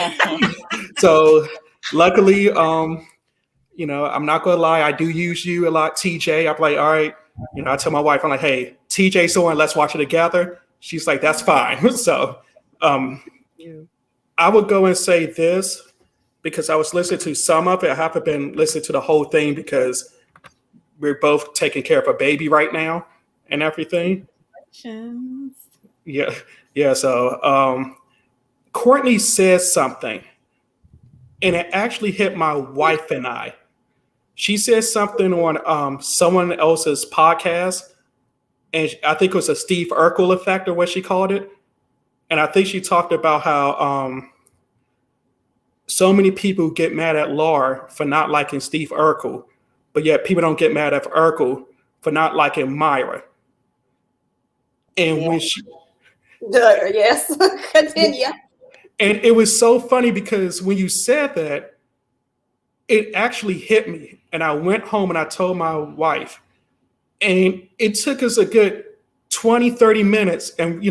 So luckily, I'm not going to lie. I do use you a lot, TJ. I'm like, all right. I tell my wife, I'm like, hey, TJ's on, let's watch it together. She's like, that's fine. So I would go and say this because I was listening to some of it. I haven't been listening to the whole thing because we're both taking care of a baby right now and everything. Yeah. So Courtney says something, and it actually hit my wife and I. She said something on someone else's podcast, and I think it was a Steve Urkel effect or what she called it. And I think she talked about how so many people get mad at Laura for not liking Steve Urkel, but yet people don't get mad at Urkel for not liking Myra. And when she... Yes, continue. And it was so funny because when you said that, it actually hit me. And I went home and I told my wife. And it took us a good 20, 30 minutes. And,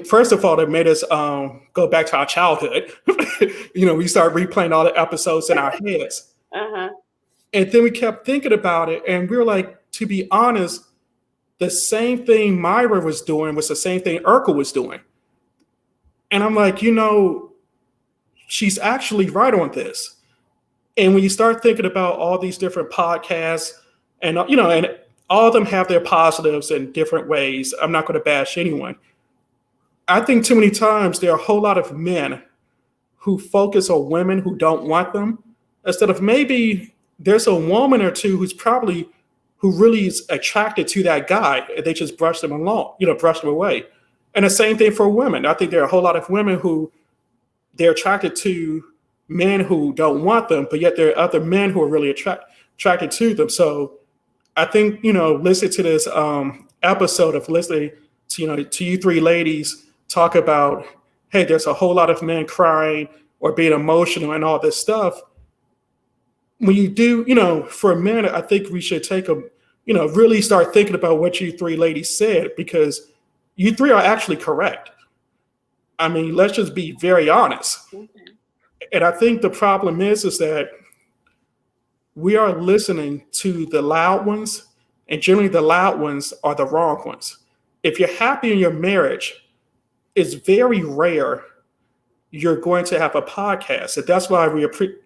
first of all, it made us go back to our childhood. We started replaying all the episodes in our heads. Uh-huh. And then we kept thinking about it. And we were like, to be honest, the same thing Myra was doing was the same thing Urkel was doing. And I'm like, she's actually right on this. And when you start thinking about all these different podcasts and, and all of them have their positives in different ways. I'm not going to bash anyone. I think too many times there are a whole lot of men who focus on women who don't want them instead of maybe there's a woman or two who really is attracted to that guy. And they just brush them away. And the same thing for women. I think there are a whole lot of women who they're attracted to men who don't want them, but yet there are other men who are really attracted to them. So I think, listen to this episode of listening to you three ladies talk about, hey, there's a whole lot of men crying or being emotional and all this stuff. When you do, for a minute, I think we should take really start thinking about what you three ladies said, because you three are actually correct. I mean, let's just be very honest. Okay. And I think the problem is that we are listening to the loud ones, and generally the loud ones are the wrong ones. If you're happy in your marriage, it's very rare you're going to have a podcast. And that's why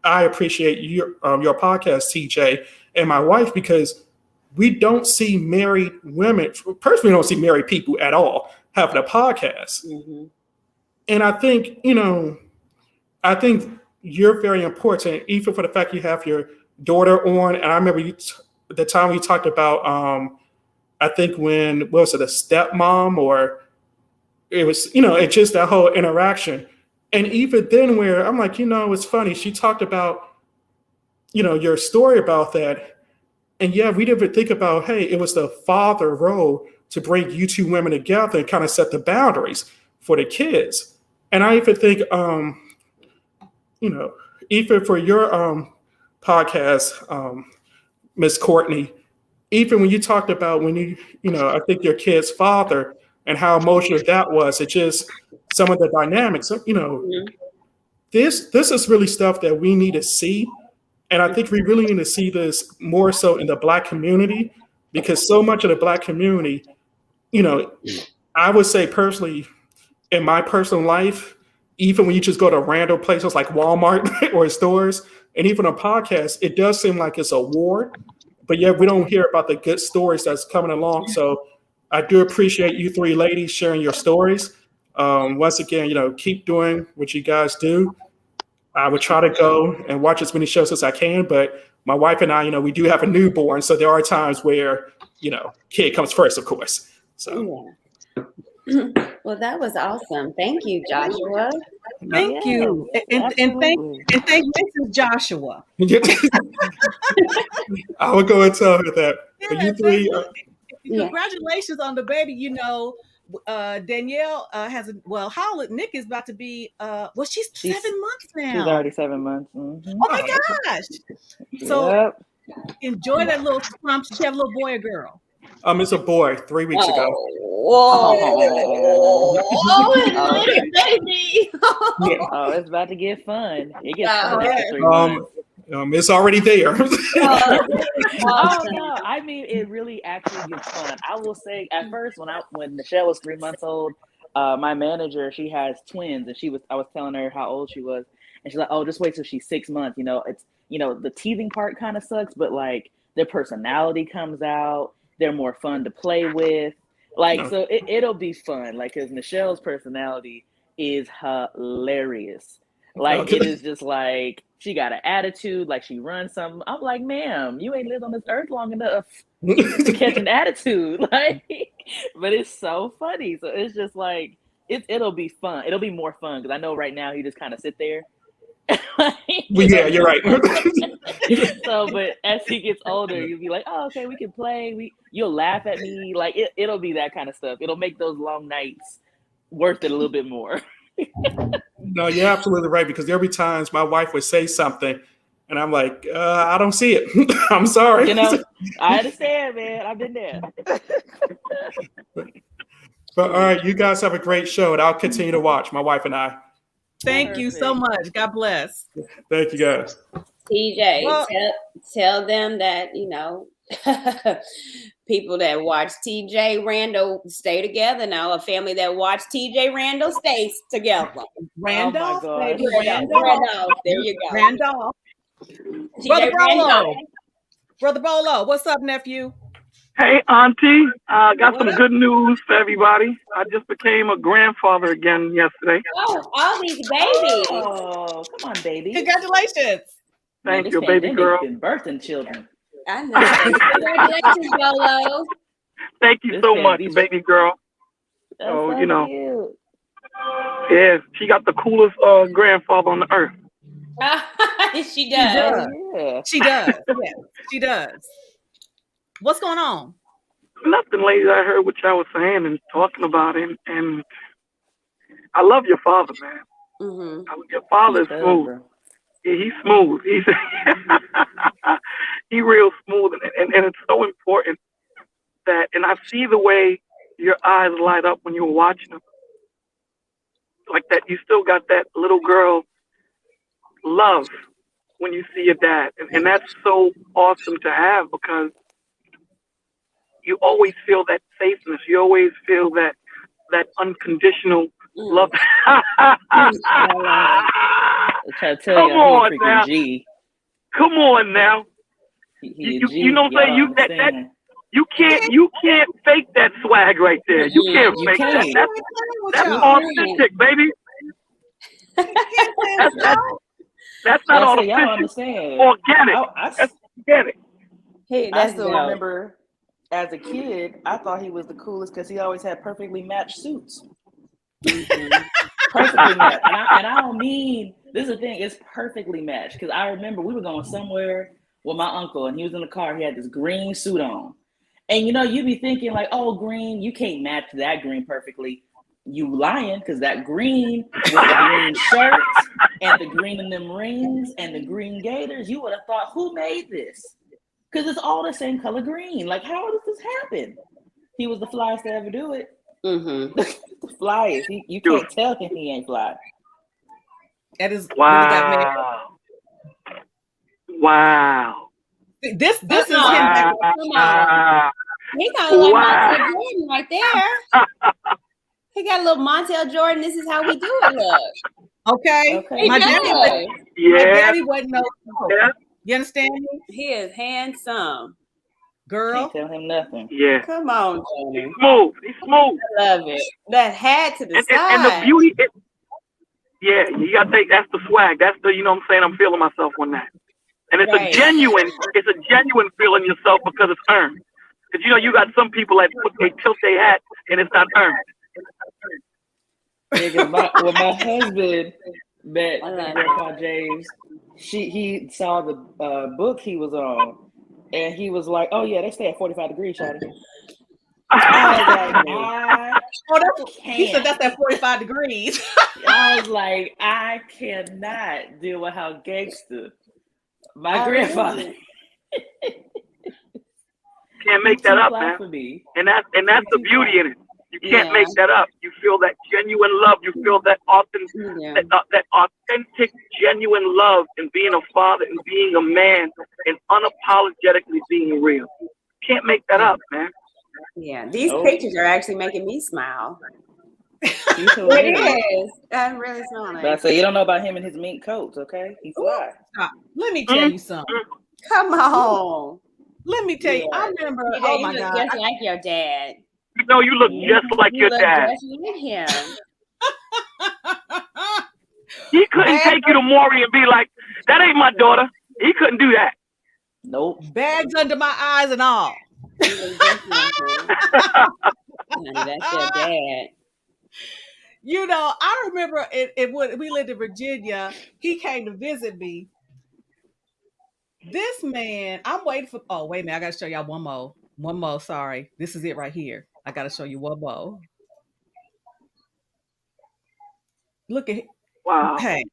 I appreciate your podcast, TJ, and my wife, because we don't see married women, personally don't see married people at all having a podcast. Mm-hmm. And I think, you're very important, even for the fact you have your daughter on. And I remember the time we talked about, I think a stepmom, or it was, it's just that whole interaction. And even then where I'm like, it's funny. She talked about, your story about that. And yeah, we didn't even think about, hey, it was the father role to bring you two women together and kind of set the boundaries for the kids. And I even think, even for your podcast, Miss Courtney, even when you talked about I think your kid's father and how emotional that was, it just some of the dynamics, this is really stuff that we need to see. And I think we really need to see this more so in the Black community, because so much of the Black community, I would say personally, in my personal life, even when you just go to random places like Walmart or stores, and even on podcasts, it does seem like it's a war, but yet we don't hear about the good stories that's coming along. So I do appreciate you three ladies sharing your stories. Once again, keep doing what you guys do. I would try to go and watch as many shows as I can, but my wife and I, we do have a newborn, so there are times where, kid comes first, of course. So. Well, that was awesome. Thank you, Joshua. Thank you. And thank Mrs. Joshua. I would go and tell her that. Yeah, But you three, congratulations on the baby. You know, Danielle has Howlett Nick is about to be she's 7 months now. She's already 7 months. Mm-hmm. Oh my gosh. So enjoy that little scrump. Did you have a little boy or girl? It's a boy, 3 weeks ago. Whoa. Baby. Oh, it's about to get fun. It gets fun after 3 months. It's already there. Oh no! I mean, it really actually gets fun. I will say, at first, when Michelle was 3 months old, my manager, she has twins, and I was telling her how old she was, and she's like, "Oh, just wait till she's 6 months. You know, it's the teething part kind of sucks, but like their personality comes out. They're more fun to play with. Like, so it'll be fun. Like, because Michelle's personality is hilarious. Like, it is just like, she got an attitude, like she runs something. I'm like, ma'am, you ain't lived on this earth long enough to catch an attitude. Like, but it's so funny. So it's just like, it'll be fun. It'll be more fun, because I know right now he just kind of sit there. Yeah, you're right. So, but as he gets older, you'll be like, oh, okay, we can play. You'll laugh at me. Like, it'll be that kind of stuff. It'll make those long nights worth it a little bit more. No, you're absolutely right, because there'll be times my wife would say something and I'm like, I don't see it. I'm sorry. I understand, man. I've been there. But all right, you guys have a great show, and I'll continue to watch, my wife and I. Thank you so much. God bless. Thank you, guys. TJ, tell them that, people that watch TJ Randall stay together now. A family that watch TJ Randall stays together. Randolph? Oh my gosh. Randolph. There you go. Randolph. Brother Bolo, what's up, nephew? Hey, Auntie. Got some good news for everybody. I just became a grandfather again yesterday. Oh, all these babies. Oh, come on, baby. Congratulations. Thank you, baby girl. Been birthing children. I know. Congratulations, Bolo. Thank you so much, baby girl. That's so cute. Yeah, she got the coolest grandfather on the earth. She does. Yeah. She does. Yeah, she does. What's going on? Nothing, ladies. I heard what y'all was saying and talking about him, and I love your father, man. Mm-hmm. Your father is smooth. Yeah, he's smooth. He's he real smooth, and it's so important that, and I see the way your eyes light up when you're watching him, like that. You still got that little girl love when you see your dad, and that's so awesome to have, because you always feel that safeness. You always feel that unconditional love. I'm trying to tell Come on now. G. Come on now. You know what I'm saying? You can't fake that swag right there. You can't fake that. That's authentic, baby. That's not authentic. Organic. That's organic. Hey, I still remember, as a kid, I thought he was the coolest because he always had perfectly matched suits. Perfectly matched. And I don't mean, this is the thing, it's perfectly matched. Because I remember we were going somewhere with my uncle, and he was in the car. He had this green suit on. And you'd be thinking like, oh, green, you can't match that green perfectly. You lying, because that green with the green shirt and the green in them rings and the green gaiters, you would have thought, who made this? Because it's all the same color green. Like, how does this happen? He was the flyest to ever do it. Mm-hmm. The flyest. You can't tell him he ain't fly. That is wow. Wow. This is him. Come on. He got a little Montel Jordan right there. He got a little Montel Jordan. This is how we do it, look. Okay. My daddy wasn't no. Yeah. You understand me? He is handsome. Girl. Can't tell him nothing. Yeah. Come on, Johnny. He's smooth. He's smooth. I love it. That hat to the side. And the beauty, you gotta take, that's the swag. That's the, what I'm saying, I'm feeling myself on that. And it's a genuine feeling yourself, because it's earned. Because you got some people that they tilt their hat and it's not earned. Because when my husband met Grandpa James, he saw the book he was on, and he was like, "Oh yeah, they stay at 45 degrees, Shawty." I was like, he said that's at 45 degrees. I was like, I cannot deal with how gangster my grandfather. Can't make that up, man. For me. And that's the beauty in it. You can't make that up. You feel that genuine love. You feel that that authentic, genuine love in being a father and being a man and unapologetically being real. You can't make that up, man. Yeah, these pictures are actually making me smile. It is. I'm really smiling. So you don't know about him and his mink coats, okay? He's fly. Let me tell you something. Come on. Let me tell you. I remember. Oh my God! Just like your dad. You know, you look just like your dad. Just like him. He couldn't take you to Maury and be like, "That ain't my daughter." He couldn't do that. Nope. Bags under my eyes and all. That's your dad. You know, I remember when we lived in Virginia, he came to visit me. This man, I'm waiting for. Oh, wait a minute. I got to show y'all one more. One more. Sorry. This is it right here. I got to show you one more. Look at. Wow. Hey.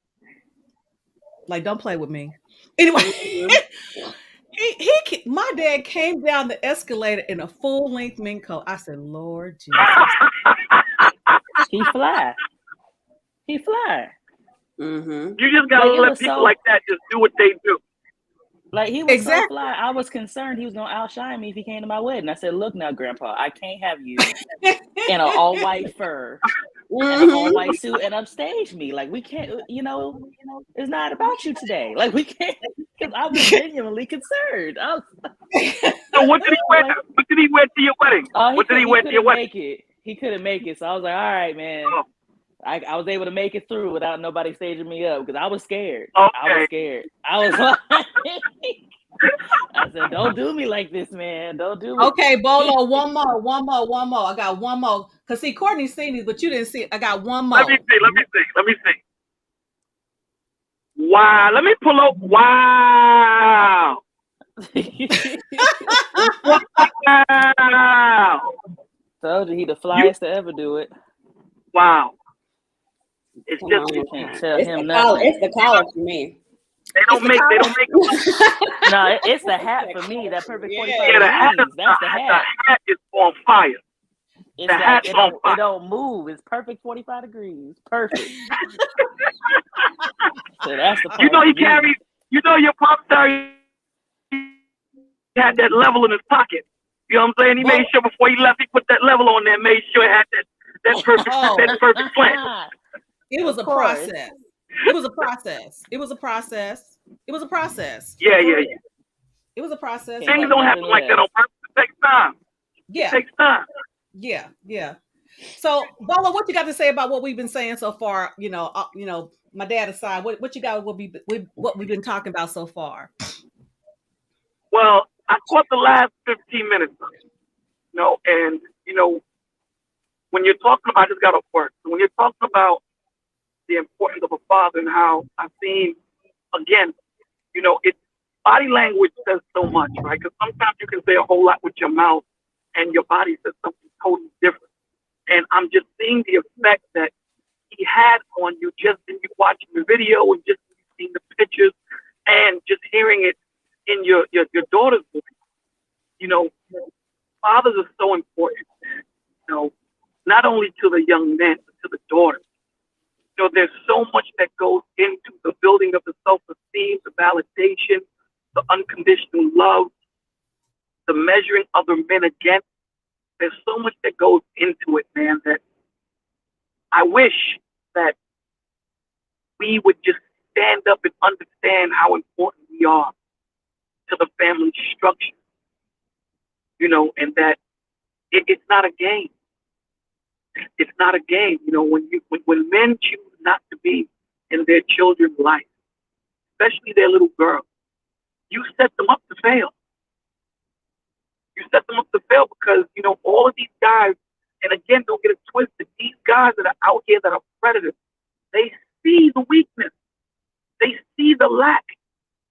Like, don't play with me. Anyway, my dad came down the escalator in a full-length mink coat. I said, Lord Jesus. He fly. You just gotta let people like that just do what they do. Like, he was so fly. I was concerned he was gonna outshine me if he came to my wedding. I said, "Look now, Grandpa, I can't have you in an all-white fur and an all-white suit and upstage me. Like, we can't. You know, it's not about you today. Like, we can't." Because I was genuinely concerned. So what did he wear? What did he wear to your wedding? What did he wear to your wedding? He couldn't make it. So I was like, "All right, man." Oh. I was able to make it through without nobody staging me up because I was scared. Okay. I was scared. I was like, I said, "Don't do me like this, man. Don't do me." Okay, Bolo, one more. I got one more. Because, see, Courtney's seen these, but you didn't see it. I got one more. Let me see. Wow. Let me pull up. Wow. Wow. Told you he the flyest to ever do it. Wow. It's just you can't tell him nothing. It's the collar for me. They don't make No, it's the hat for me. That perfect 45 degrees. That's the hat. The hat is on fire. It's the hat on fire. It don't move. It's perfect 45 degrees. Perfect. So that's the part. You know he carries. You know your pop star had that level in his pocket. You know what I'm saying? He made sure before he left, he put that level on there. Made sure it had that perfect that perfect plant. It was a process. It was a process. It was a process. It was a process. Yeah. It was a process. Things don't happen like that on purpose. It takes time. Yeah. It takes time. Yeah. So, Bolo, what you got to say about what we've been saying so far? You know, my dad aside, what you got? What we've been talking about so far? Well, I caught the last 15 minutes. And when you're talking about, I just got off work. So when you're talking about the importance of a father and how I've seen, again, it's body language says so much, right? Because sometimes you can say a whole lot with your mouth and your body says something totally different. And I'm just seeing the effect that he had on you just in you watching the video and just seeing the pictures and just hearing it in your daughter's voice. Fathers are so important, not only to the young men, but to the daughters. There's so much that goes into the building of the self-esteem, the validation, the unconditional love, the measuring other men against. There's so much that goes into it, man, that I wish that we would just stand up and understand how important we are to the family structure, and that it's not a game. It's not a game. When men choose not to be in their children's life, especially their little girls, you set them up to fail. You set them up to fail because, all of these guys And again, don't get it twisted. These guys that are out here that are predators, they see the weakness. They see the lack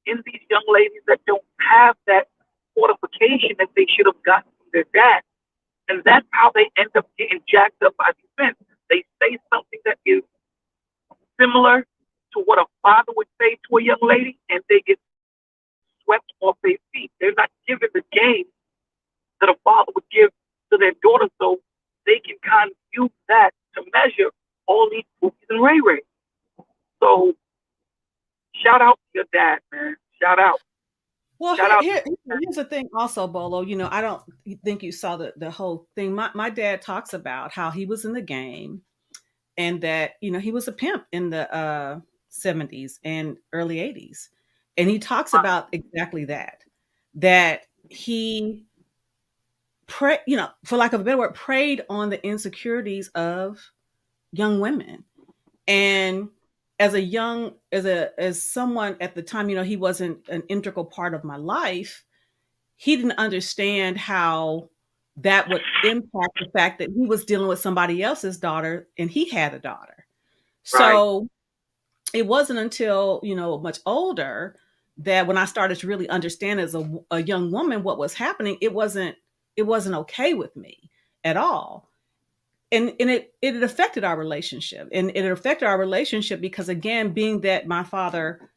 in these young ladies that don't have that fortification that they should have gotten from their dad. And that's how they end up getting jacked up by these men. They say something that is similar to what a father would say to a young lady, and they get swept off their feet. They're not given the game that a father would give to their daughter, so they can kind of use that to measure all these Pookies and Ray Ray. So, shout out to your dad, man. Shout out. Well, here's the thing also, Bolo. You know, I don't think you saw the whole thing. My dad talks about how he was in the game and that, you know, he was a pimp in the 70s and early 80s. And he talks about exactly that he, you know, for lack of a better word, preyed on the insecurities of young women. And as someone at the time, you know, he wasn't an integral part of my life. He didn't understand how that would impact the fact that he was dealing with somebody else's daughter and he had a daughter. So it wasn't until, you know, much older that when I started to really understand as a young woman what was happening, it wasn't okay with me at all. And it affected our relationship. And it affected our relationship because, again, being that my father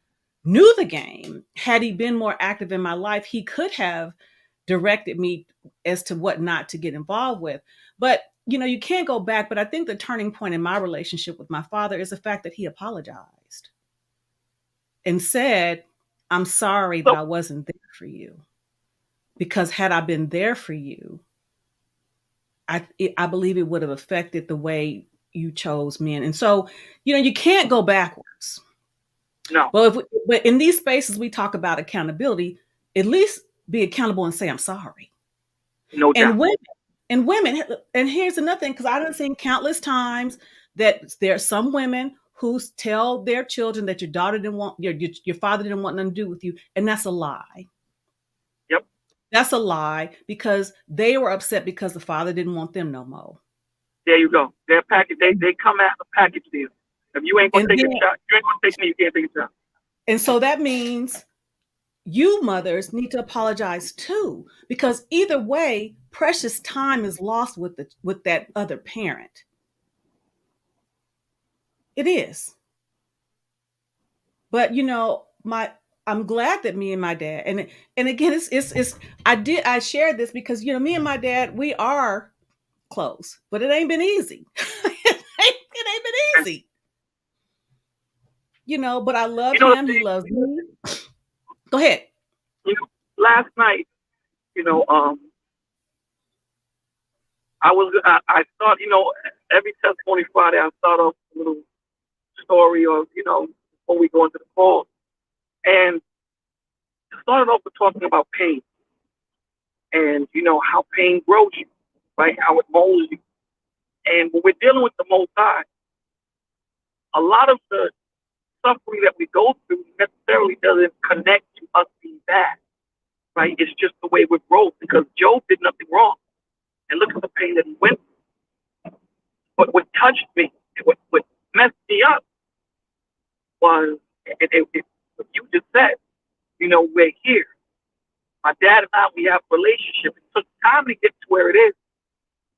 knew the game, had he been more active in my life, he could have directed me as to what not to get involved with. But, you know, you can't go back. But I think the turning point in my relationship with my father is the fact that he apologized and said, I'm sorry that I wasn't there for you. Because had I been there for you, I believe it would have affected the way you chose men. And so, you know, you can't go backwards. No. But in these spaces, we talk about accountability. At least be accountable and say, I'm sorry. No doubt. And women, and here's another thing, because I've seen countless times that there are some women who tell their children that your daughter didn't want, your father didn't want nothing to do with you. And that's a lie. Yep. That's a lie because they were upset because the father didn't want them no more. There you go. Their package, they come out of a package deal. If you ain't gonna take a shot, you ain't gonna take me, you can't take a shot. And so that means you mothers need to apologize too, because either way, precious time is lost with that other parent. It is. But you know, I'm glad that me and my dad, and again, I shared this because, you know, me and my dad, we are close, but it ain't been easy. It ain't been easy. You know, but I love him. He loves me. Go ahead. You know, last night, you know, I thought, you know, every Testimony Friday, I start off a little story of, you know, before we go into the call. And I started off with talking about pain and, you know, how pain grows you, right? How it molds you. And when we're dealing with the Most High, a lot of the suffering that we go through necessarily doesn't connect to us being bad, right? It's just the way we're growth, because Job did nothing wrong. And look at the pain that he went through. But what touched me, what messed me up was what you just said. You know, we're here. My dad and I, we have a relationship. It took time to get to where it is.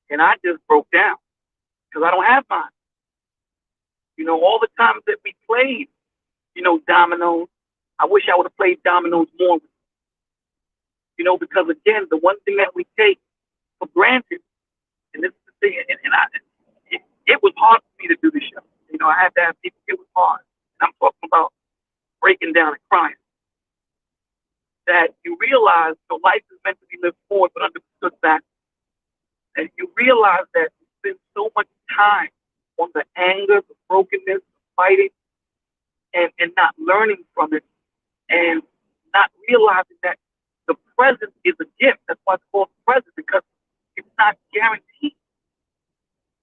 And I just broke down because I don't have mine. You know, all the times that we played, you know, dominoes, I wish I would have played dominoes more. You know, because again, the one thing that we take for granted, and this is the thing, and it was hard for me to do this show. You know, I had to have people, it was hard. And I'm talking about breaking down and crying. That you realize your life is meant to be lived forward, but understood back. And you realize that you spend so much time on the anger, the brokenness, the fighting, and not learning from it, and not realizing that the present is a gift. That's why it's called present, because it's not guaranteed.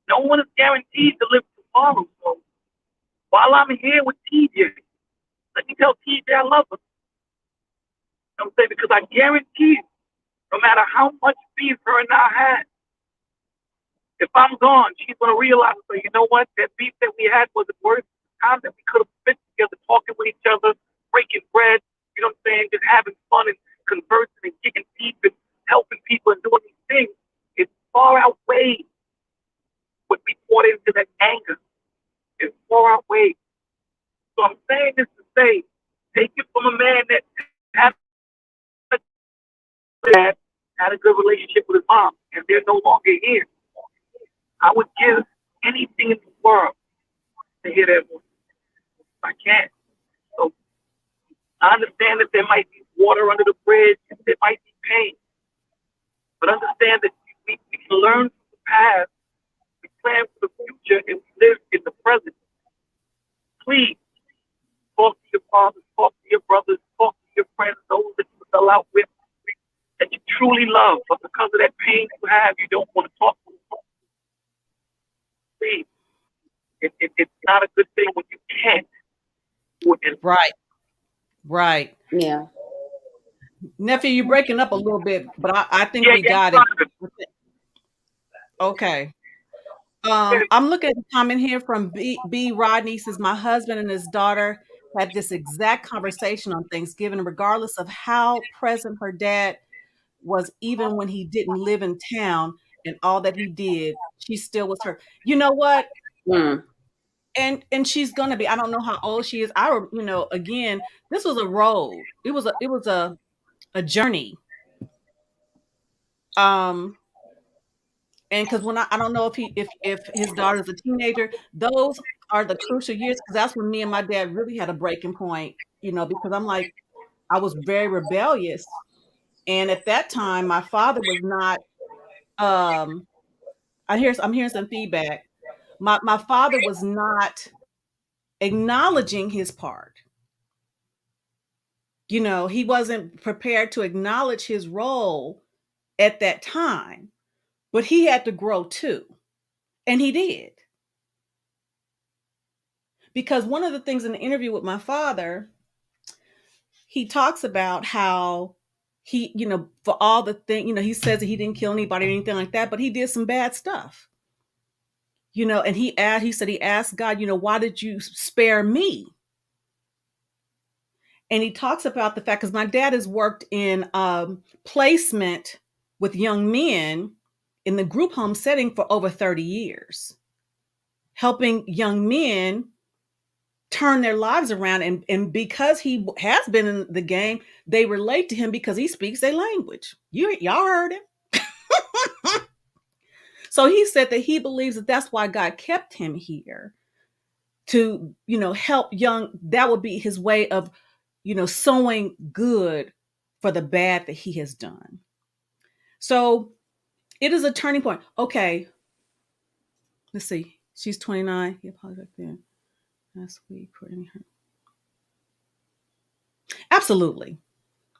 No one is guaranteed to live tomorrow. So while I'm here with TJ, let me tell TJ I love her. You know what I'm saying? Because I guarantee you, no matter how much beef her and I had, If I'm gone, she's going to realize, so you know what? That beef that we had wasn't worth the time that we could have spent together talking with each other, breaking bread, you know what I'm saying, just having fun and conversing and kicking teeth and helping people and doing these things. It far outweighs what we poured into that anger. It far outweighs. So I'm saying this to say, take it from a man that had a good relationship with his mom, and they're no longer here. I would give anything in the world to hear that voice. I can't. So I understand that there might be water under the bridge, and there might be pain. But understand that we can learn from the past, we plan for the future, and we live in the present. Please talk to your fathers, talk to your brothers, talk to your friends, those that you fell out with, that you truly love, but because of that pain you have, you don't want to talk to them. Please. It's not a good thing when you can't. Right. Yeah. Nephew, you're breaking up a little bit, but I think we got it. Okay. I'm looking at the comment here from B. Rodney. Says, my husband and his daughter had this exact conversation on Thanksgiving, regardless of how present her dad was, even when he didn't live in town and all that he did, she still was her. You know what? And she's gonna be. I don't know how old she is. Again, this was a road. It was a journey. And because when I don't know if his daughter's a teenager, those are the crucial years, because that's when me and my dad really had a breaking point, because I'm like, I was very rebellious. And at that time, my father was not, I'm hearing some feedback. My father was not acknowledging his part. He wasn't prepared to acknowledge his role at that time, but he had to grow too. And he did. Because one of the things in the interview with my father, he talks about how he, for all the thing, he says that he didn't kill anybody or anything like that, but he did some bad stuff. And he said he asked God, why did you spare me? And he talks about the fact, because my dad has worked in placement with young men in the group home setting for over 30 years, helping young men turn their lives around. And because he has been in the game, they relate to him because he speaks their language. Y'all heard him. So he said that he believes that that's why God kept him here to, help young. That would be his way of, sowing good for the bad that he has done. So it is a turning point. Okay. Let's see. She's 29. He apologized then. Last week for any hurt. Absolutely.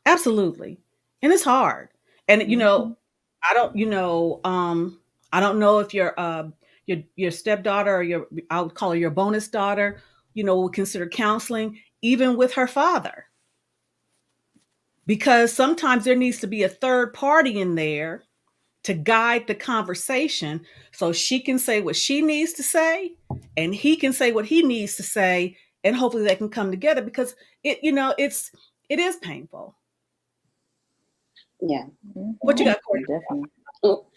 And it's hard. And I don't know if your stepdaughter, or I would call her your bonus daughter, will consider counseling even with her father. Because sometimes there needs to be a third party in there to guide the conversation, so she can say what she needs to say and he can say what he needs to say, and hopefully they can come together, because it is painful. Yeah. What you got, Courtney? Definitely.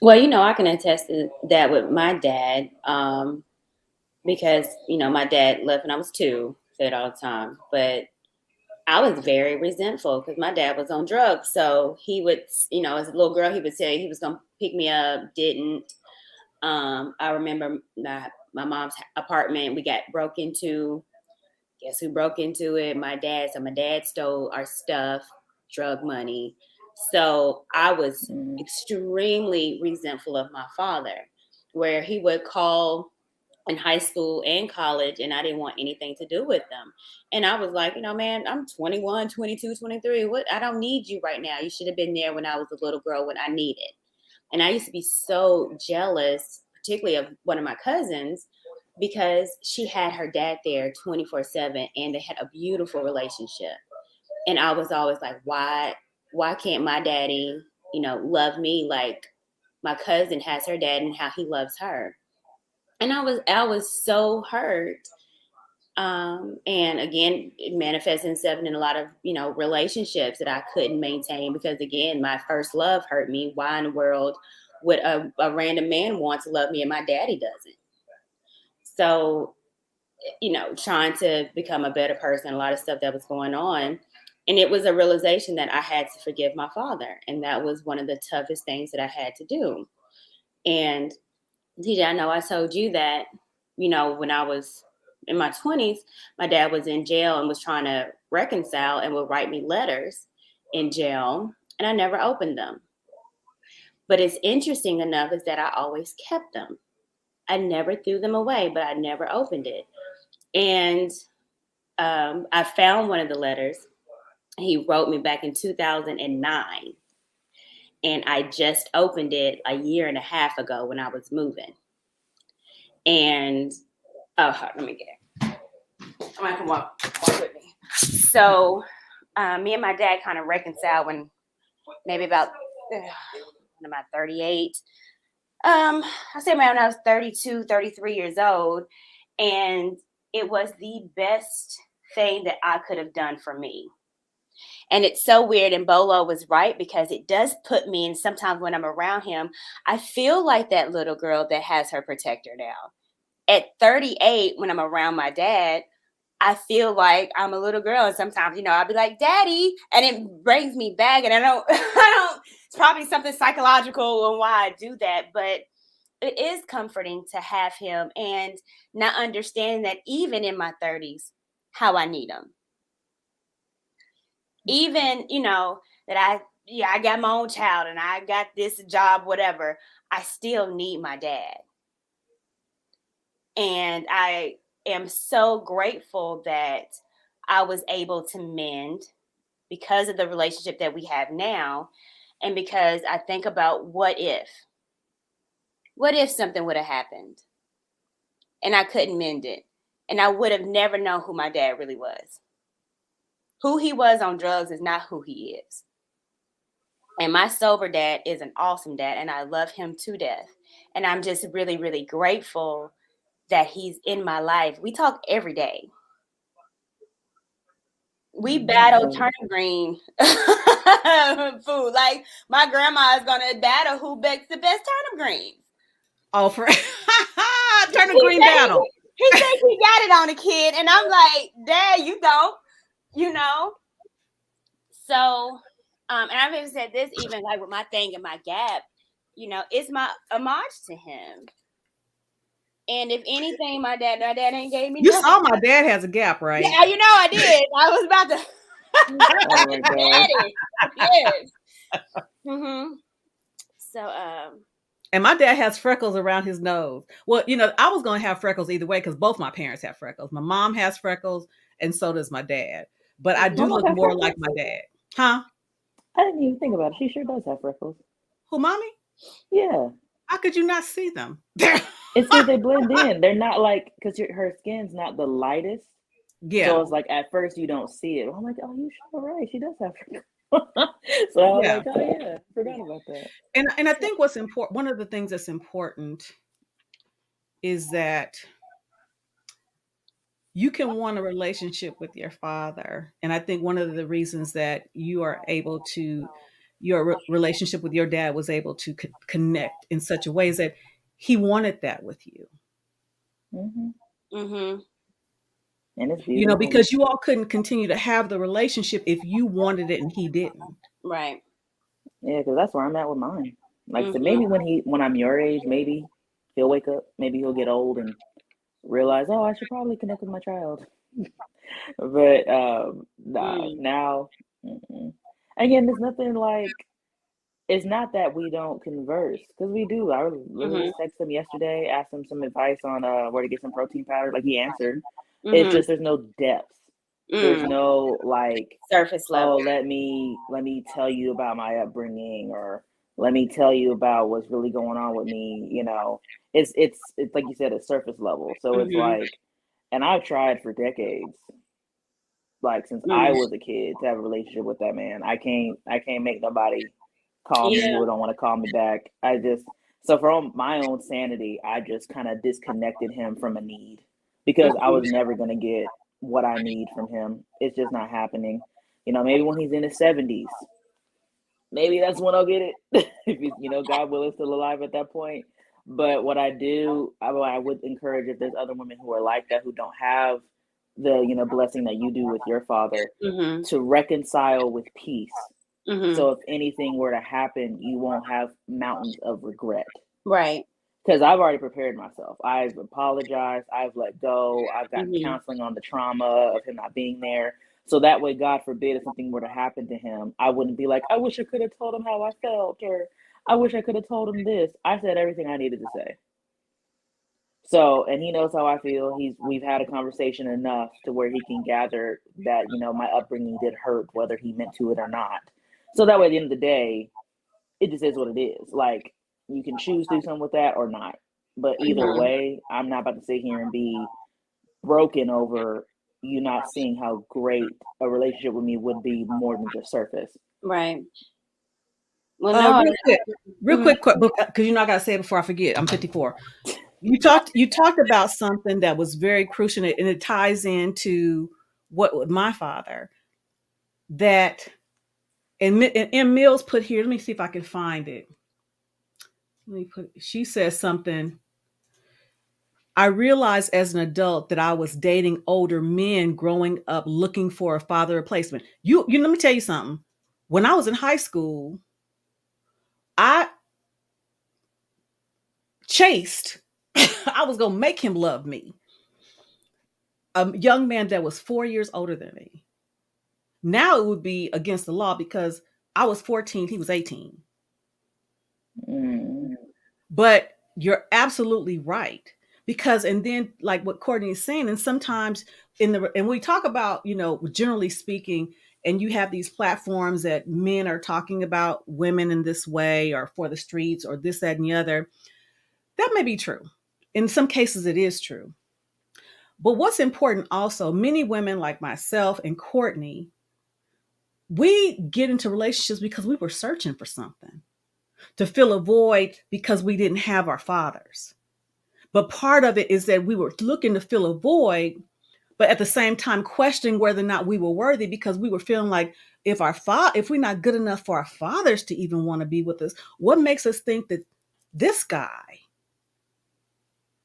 Well, I can attest to that with my dad, because, my dad left when I was 2, said all the time, but I was very resentful because my dad was on drugs. So he would, as a little girl, he would say he was going to pick me up, didn't. I remember my mom's apartment, we got broke into. Guess who broke into it? My dad. So my dad stole our stuff, drug money. So I was extremely resentful of my father, where he would call in high school and college, and I didn't want anything to do with them. And I was like, man, I'm 21, 22, 23. What? I don't need you right now. You should have been there when I was a little girl when I needed. And I used to be so jealous, particularly of one of my cousins, because she had her dad there 24/7 and they had a beautiful relationship. And I was always like, why can't my daddy, love me like my cousin has her dad and how he loves her. And I was so hurt. And again, it manifests itself in a lot of, relationships that I couldn't maintain because, again, my first love hurt me. Why in the world would a random man want to love me and my daddy doesn't? So, trying to become a better person, a lot of stuff that was going on. And it was a realization that I had to forgive my father. And that was one of the toughest things that I had to do. And TJ, I know I told you that, when I was in my 20s, my dad was in jail and was trying to reconcile and would write me letters in jail. And I never opened them. But it's interesting enough is that I always kept them. I never threw them away, but I never opened it. And I found one of the letters. He wrote me back in 2009. And I just opened it a year and a half ago when I was moving. And, let me get it. I'm going to walk with me. So me and my dad kind of reconciled when maybe about, about 38. I say when I was 32, 33 years old. And it was the best thing that I could have done for me. And it's so weird. And Bolo was right because it does put me in sometimes when I'm around him, I feel like that little girl that has her protector now. At 38, when I'm around my dad, I feel like I'm a little girl. And sometimes, I'll be like, Daddy, and it brings me back. And I don't, it's probably something psychological on why I do that. But it is comforting to have him and not understanding that even in my 30s, how I need him. Even, that I got my own child and I got this job, whatever, I still need my dad. And I am so grateful that I was able to mend because of the relationship that we have now. And because I think about what if something would have happened and I couldn't mend it and I would have never known who my dad really was. Who he was on drugs is not who he is. And my sober dad is an awesome dad and I love him to death. And I'm just really, really grateful that he's in my life. We talk every day. We battle turnip green food. Like my grandma is going to battle who bakes the best turnip greens. Oh, for turnip green battle. He thinks he got it on a kid. And I'm like, Dad, you don't, So, and I've even said this even like with my thing and my gap, it's my homage to him. And if anything, my dad ain't gave me You nothing. saw my dad has a gap, right? Yeah, I did. I was about to. Oh my God. Yes. Mm-hmm. So, and my dad has freckles around his nose. Well, I was going to have freckles either way because both my parents have freckles. My mom has freckles, and so does my dad. But I do look more like my dad. Huh? I didn't even think about it. She sure does have freckles. Who, mommy? Yeah. How could you not see them? It's because they blend in. They're not like, because her skin's not the lightest. Yeah. So it's like at first you don't see it. I'm like, oh, you sure right. She does have freckles. So I was like, oh yeah, I forgot about that. And I think what's important, one of the things that's important is that you can want a relationship with your father. And I think one of the reasons that you are able to, your relationship with your dad was able to connect in such a way is that he wanted that with you. Mm-hmm. Mm-hmm. And it's beautiful. Because you all couldn't continue to have the relationship if you wanted it and he didn't. Right. Yeah, because that's where I'm at with mine. Like I said, maybe when I'm your age, maybe he'll wake up, maybe he'll get old and realize, oh, I should probably connect with my child. But now, again, there's nothing like, it's not that we don't converse, because we do. I literally texted him yesterday, asked him some advice on where to get some protein powder. Like, he answered. It's just there's no depth. There's no like surface level. Oh, let me tell you about my upbringing, or let me tell you about what's really going on with me. It's like you said, it's surface level. So it's like, and I've tried for decades, like since I was a kid, to have a relationship with that man. I can't make nobody call me or don't want to call me back. So for my own sanity, I just kind of disconnected him from a need because I was never going to get what I need from him. It's just not happening. Maybe when he's in his 70s, maybe that's when I'll get it. If he's, God willing, still alive at that point. But what I would encourage, if there's other women who are like that, who don't have the, blessing that you do with your father, to reconcile with peace. So if anything were to happen, you won't have mountains of regret. Right. Because I've already prepared myself. I've apologized. I've let go. I've gotten counseling on the trauma of him not being there. So that way, God forbid, if something were to happen to him, I wouldn't be like, I wish I could have told him how I felt, or I wish I could have told him this. I said everything I needed to say. So, and he knows how I feel. We've had a conversation enough to where he can gather that, my upbringing did hurt, whether he meant to it or not. So that way, at the end of the day, it just is what it is. Like, you can choose to do something with that or not. But either way, I'm not about to sit here and be broken over you not seeing how great a relationship with me would be more than just surface. Right. Well, real quick, because I gotta say it before I forget. I'm 54. You talked about something that was very crucial, and it ties into what with my father. That and Mills put here. Let me see if I can find it. She says something. I realized as an adult that I was dating older men growing up looking for a father replacement. You let me tell you something. When I was in high school, I chased. I was going to make him love me. A young man that was 4 years older than me. Now it would be against the law because I was 14, he was 18. But you're absolutely right. Because, and then like what Courtney is saying, and sometimes and we talk about, generally speaking, and you have these platforms that men are talking about women in this way or for the streets or this, that, and the other. That may be true. In some cases, it is true. But what's important also, many women like myself and Courtney, we get into relationships because we were searching for something, to fill a void because we didn't have our fathers. But part of it is that we were looking to fill a void, but at the same time questioning whether or not we were worthy, because we were feeling like if we're not good enough for our fathers to even want to be with us, what makes us think that this guy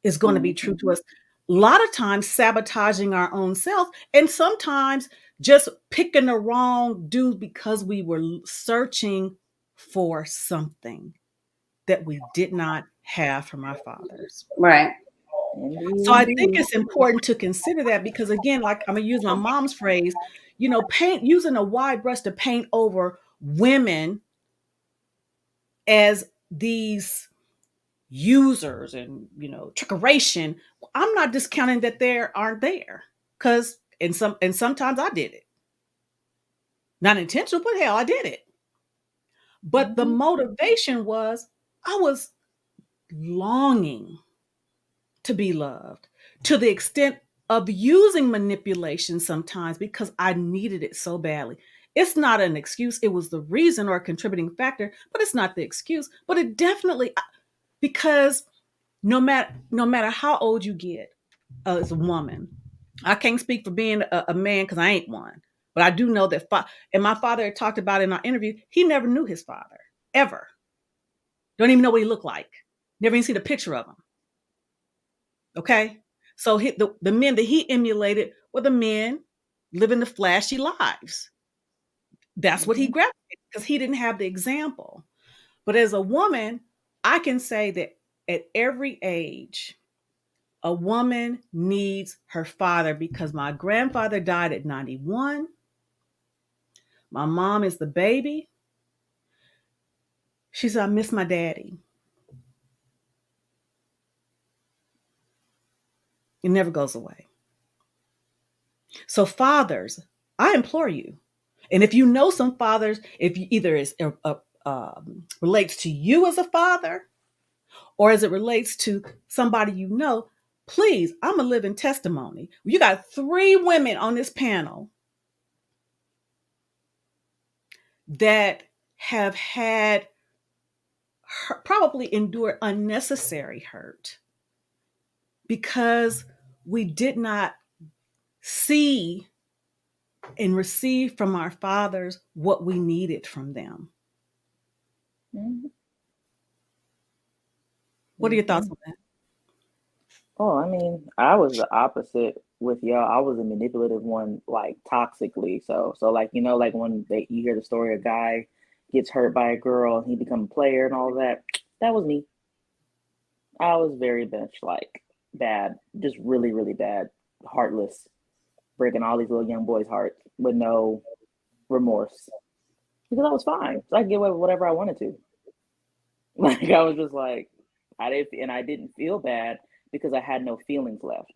is going to be true to us? A lot of times sabotaging our own self, and sometimes just picking the wrong dude because we were searching for something that we did not have from our fathers. Right. So I think it's important to consider that, because again, like I'm gonna use my mom's phrase, using a wide brush to paint over women as these users and trickeration. I'm not discounting that there aren't there, because and sometimes I did it, not intentional, but hell, I did it. But the motivation was I was longing to be loved, to the extent of using manipulation sometimes because I needed it so badly. It's not an excuse. It was the reason or a contributing factor, but it's not the excuse. But it definitely, because no matter how old you get as a woman, I can't speak for being a man because I ain't one, but I do know that. And my father had talked about in our interview, he never knew his father ever. Don't even know what he looked like. Never even seen a picture of him. Okay. So the men that he emulated were the men living the flashy lives. That's what he gravitated, because he didn't have the example. But as a woman, I can say that at every age, a woman needs her father, because my grandfather died at 91. My mom is the baby. She said, I miss my daddy. It never goes away. So fathers, I implore you. And if you know some fathers, if you either is relates to you as a father, or as it relates to somebody please, I'm a living testimony. You got 3 women on this panel that have had probably endured unnecessary hurt because we did not see and receive from our fathers what we needed from them. Mm-hmm. What are your thoughts on that? Oh, I mean, I was the opposite with y'all. I was a manipulative one, like toxically. So like like when you hear the story, a guy gets hurt by a girl and he become a player and all that. That was me. I was very much like bad, just really, really bad, heartless, breaking all these little young boys' hearts with no remorse because I was fine, so I could get away with whatever I wanted to. Like I was just like, I didn't feel bad because I had no feelings left.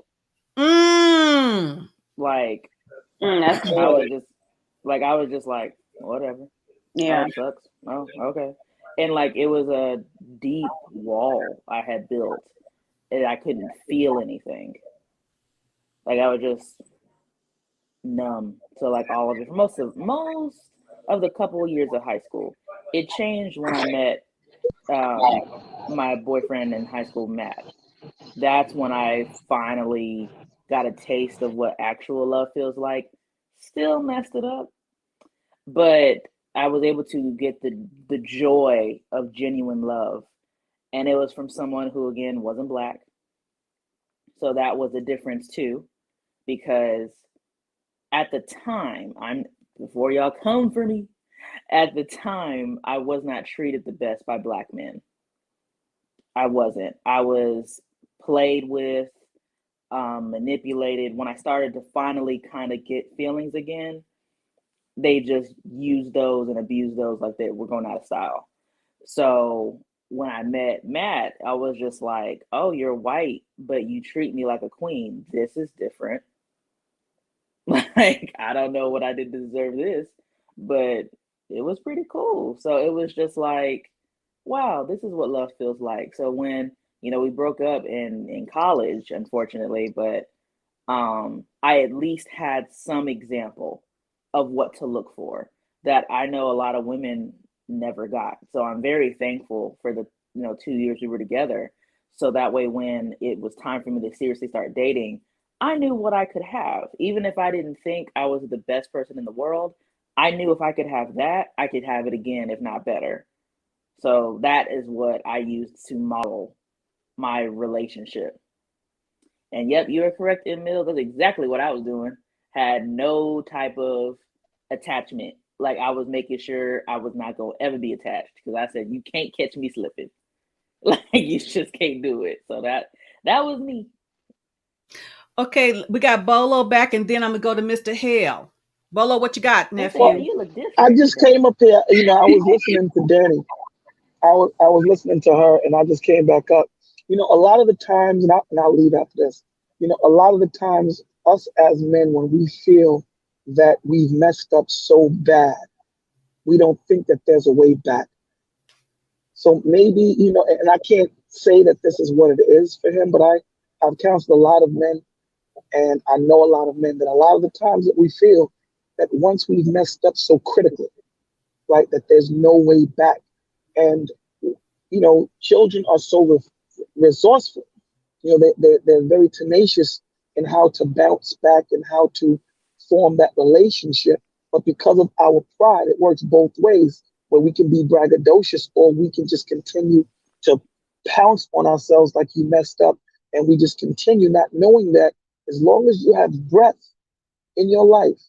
Like That's I good. was just like, whatever. Yeah. Oh, it sucks. Oh, okay. And like it was a deep wall I had built, and I couldn't feel anything. Like I was just numb to like all of it. Most of the couple of years of high school. It changed when I met my boyfriend in high school, Matt. That's when I finally got a taste of what actual love feels like. Still messed it up, but I was able to get the joy of genuine love, and it was from someone who again wasn't black. So that was a difference too, because at the time, before y'all come for me, at the time I was not treated the best by black men. I wasn't. I was played with, manipulated. When I started to finally kind of get feelings again, they just used those and abused those like they were going out of style. So when I met Matt, I was just like, oh, you're white, but you treat me like a queen. This is different. Like, I don't know what I did to deserve this, but it was pretty cool. So it was just like, wow, this is what love feels like. So when, we broke up in college, unfortunately, but I at least had some example of what to look for that I know a lot of women never got. So I'm very thankful for the 2 years we were together. So that way, when it was time for me to seriously start dating, I knew what I could have. Even if I didn't think I was the best person in the world, I knew if I could have that, I could have it again, if not better. So that is what I used to model my relationship. And yep, you are correct in middle. That's exactly what I was doing. Had no type of attachment. Like I was making sure I was not gonna ever be attached because I said you can't catch me slipping. Like you just can't do it. So that was me. Okay, we got Bolo back, and then I'm gonna go to Mr. Hale. Bolo, what you got, Well, nephew? you look different. I just came up here. I was listening to Dani. I was listening to her, and I just came back up. A lot of the times, and I'll leave after this. A lot of the times, us as men, when we feel that we've messed up so bad, we don't think that there's a way back. So maybe, and I can't say that this is what it is for him, but I've counseled a lot of men, and I know a lot of men that a lot of the times that we feel that once we've messed up so critically, right, that there's no way back. And, children are so resourceful. They're very tenacious in how to bounce back and how to form that relationship. But because of our pride, it works both ways, where we can be braggadocious or we can just continue to pounce on ourselves like you messed up. And we just continue not knowing that as long as you have breath in your life,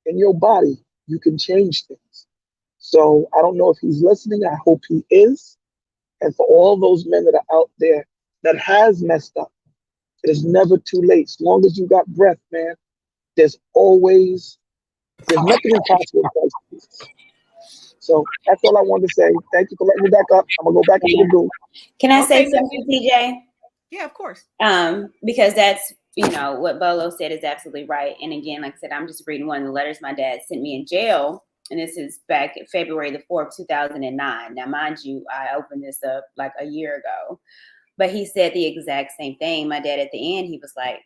in your body, you can change things. So I don't know if he's listening. I hope he is. And for all those men that are out there that has messed up, it is never too late. As long as you got breath, man, there's nothing impossible in Christ Jesus. So that's all I wanted to say. Thank you for letting me back up. I'm gonna go back into the booth. Can I say Okay, something, TJ? Yeah, of course. Because that's what Bolo said is absolutely right. And again, like I said, I'm just reading one of the letters my dad sent me in jail, and this is back February the 4th, 2009. Now, mind you, I opened this up like a year ago, but he said the exact same thing. My dad at the end, he was like,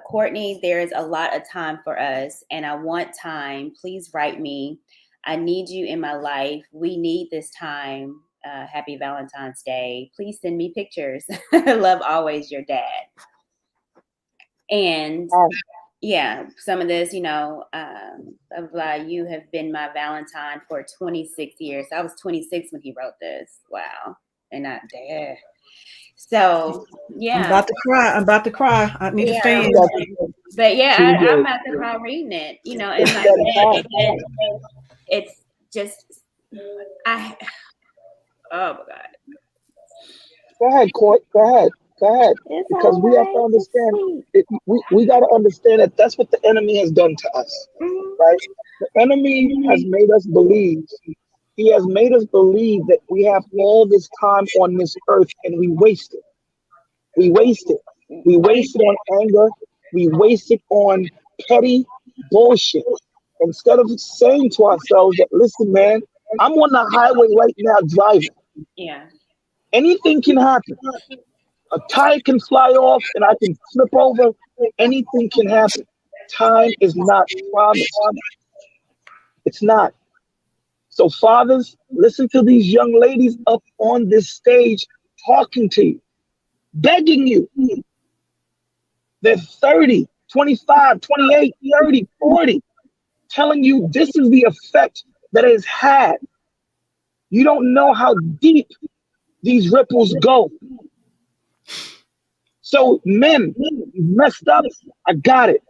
Courtney, there is a lot of time for us, and I want time. Please write me. I need you in my life. We need this time. Happy Valentine's Day. Please send me pictures. Love always, your dad. And yeah, some of this, you have been my Valentine for 26 years. I was 26 when he wrote this. Wow. And not dad. So yeah. I'm about to cry. I need a fan. But yeah, I'm about to cry reading it, and it's just, oh my God. Go ahead, Court. Go ahead. Because we have to understand, we got to understand that that's what the enemy has done to us, right? The enemy has made us believe. He has made us believe that we have all this time on this earth and we waste it. We waste it. We waste it on anger. We waste it on petty bullshit. Instead of saying to ourselves that, listen, man, I'm on the highway right now driving. Yeah. Anything can happen. A tire can fly off and I can flip over. Anything can happen. Time is not promised. It's not. So fathers, listen to these young ladies up on this stage talking to you, begging you. They're 30, 25, 28, 30, 40, telling you this is the effect that it has had. You don't know how deep these ripples go. So men, you messed up. I got it.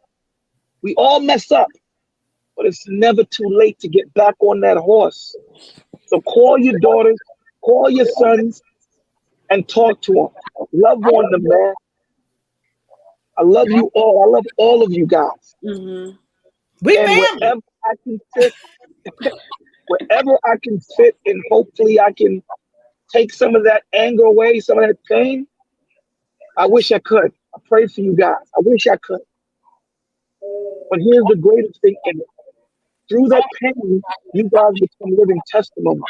We all mess up, but it's never too late to get back on that horse. So call your daughters, call your sons, and talk to them. Love on them, man. I love you all. I love all of you guys. Mm-hmm. We and family. Wherever I can fit, and hopefully I can take some of that anger away, some of that pain. I wish I could. I pray for you guys. I wish I could. But here's the greatest thing in it. Through that pain, you guys become living testimonies.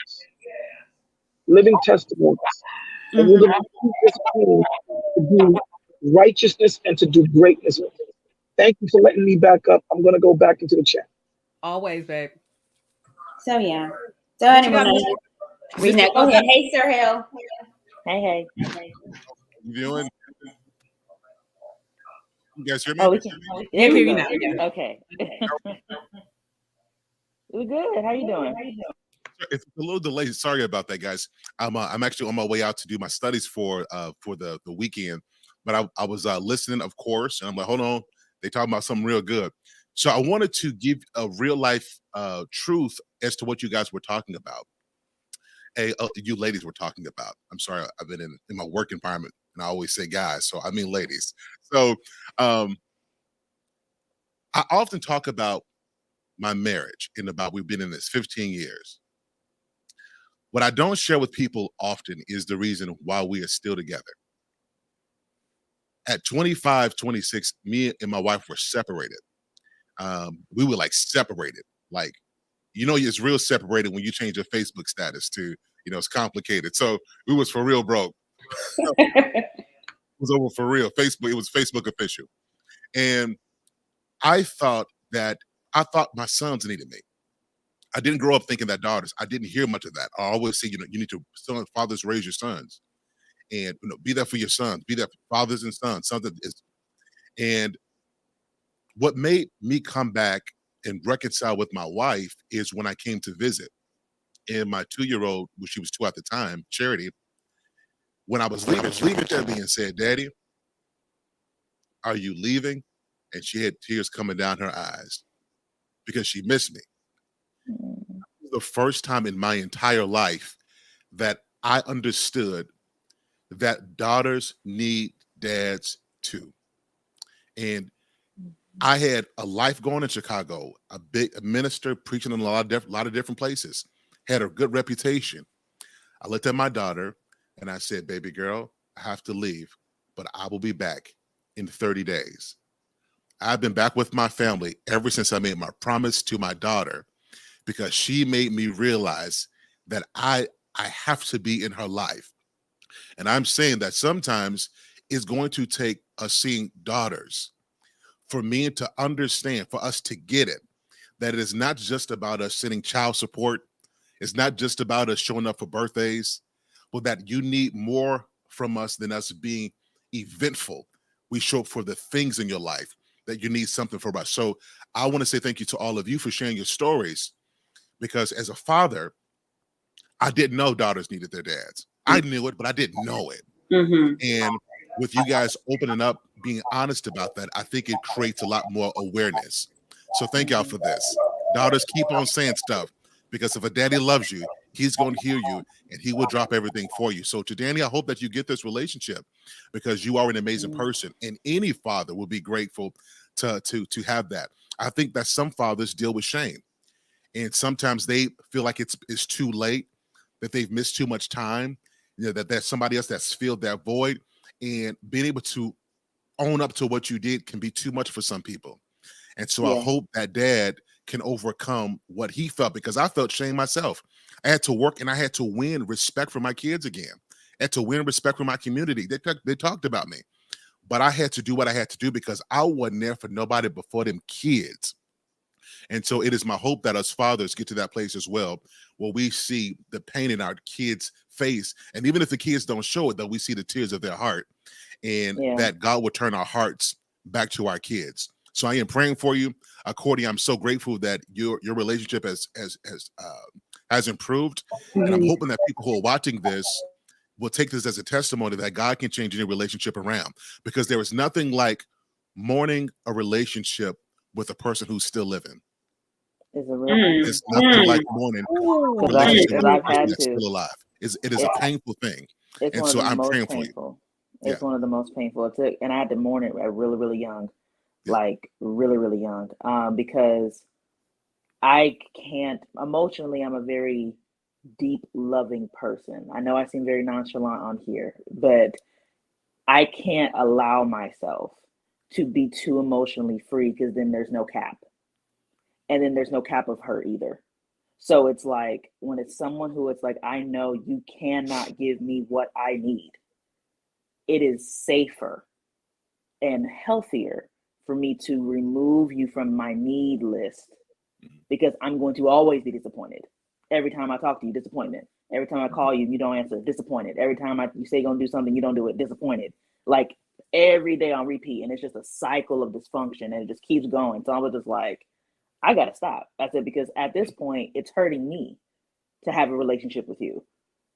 Living testimonies. And you're going to use this pain to do righteousness and to do greatness with it. Thank you for letting me back up. I'm going to go back into the chat. Always, babe. So yeah. So anyway, go ahead. Hey, Sir Hale. Hey. You doing? You guys hear me? Oh, we can hear you now. Yeah. Okay. We're good. How you doing? It's a little delayed. Sorry about that, guys. I'm actually on my way out to do my studies for the weekend, but I was listening, of course, and I'm like, hold on, they talking about something real good. So I wanted to give a real life truth as to what you guys were talking about. You ladies were talking about. I'm sorry, I've been in my work environment, and I always say guys, so I mean ladies. So I often talk about my marriage and about we've been in this 15 years. What I don't share with people often is the reason why we are still together. At 25, 26, me and my wife were separated. We were like separated. Like, it's real separated when you change your Facebook status to, it's complicated. So we was for real broke. It was over for real. It was Facebook official. And I thought my sons needed me. I didn't grow up thinking that daughters. I didn't hear much of that. I always say, you need to, fathers raise your sons, and be there for your sons. Be there for fathers and sons. And what made me come back and reconcile with my wife is when I came to visit, and my 2-year-old, which she was 2 at the time, Charity. When I was leaving Debbie and said, "Daddy, are you leaving?" And she had tears coming down her eyes because she missed me. The first time in my entire life that I understood that daughters need dads too. And I had a life going in Chicago, a minister preaching in a lot of different places, had a good reputation. I looked at my daughter and I said, "Baby girl, I have to leave, but I will be back in 30 days. I've been back with my family ever since I made my promise to my daughter, because she made me realize that I have to be in her life." And I'm saying that sometimes it's going to take us seeing daughters for me to understand, for us to get it, that it is not just about us sending child support. It's not just about us showing up for birthdays, but that you need more from us than us being eventful. We show up for the things in your life that you need something from us. So I want to say thank you to all of you for sharing your stories, because as a father, I didn't know daughters needed their dads. I knew it, but I didn't know it. Mm-hmm. And with you guys opening up, being honest about that, I think it creates a lot more awareness. So thank y'all for this. Daughters, keep on saying stuff, because if a daddy loves you, he's going to hear you and he will drop everything for you. So to Dani, I hope that you get this relationship, because you are an amazing person, and any father will be grateful to have that. I think that some fathers deal with shame, and sometimes they feel like it's too late, that they've missed too much time, that there's somebody else that's filled that void, and being able to own up to what you did can be too much for some people. And so I hope that dad can overcome what he felt, because I felt shame myself. I had to work and I had to win respect for my kids again. I had to win respect for my community. They talked about me, but I had to do what I had to do, because I wasn't there for nobody before them kids. And so it is my hope that us fathers get to that place as well, where we see the pain in our kids' face. And even if the kids don't show it, that we see the tears of their heart, and that God will turn our hearts back to our kids. So I am praying for you. Courtney, I'm so grateful that your relationship has improved. And I'm hoping that people who are watching this will take this as a testimony that God can change any relationship around, because there is nothing like mourning a relationship with a person who's still living. It's a real It's nothing like mourning a relationship with a I've person had that's to. still alive. It is a painful thing. It's And one so of the I'm most praying for you. painful. It's one of the most painful. It took, and I had to mourn it really, really young, like really, really young, because I can't emotionally. I'm a very deep, loving person. I know I seem very nonchalant on here, but I can't allow myself to be too emotionally free, because then there's no cap, and then there's no cap of her either. So it's like, when it's someone who it's like, I know you cannot give me what I need, it is safer and healthier for me to remove you from my need list, because I'm going to always be disappointed. Every time I talk to you, disappointment. Every time I call you, you don't answer, disappointed. Every time you say you're going to do something, you don't do it, disappointed. Like every day on repeat. And it's just a cycle of dysfunction, and it just keeps going. So I was just like, I got to stop. I said, because at this point, it's hurting me to have a relationship with you.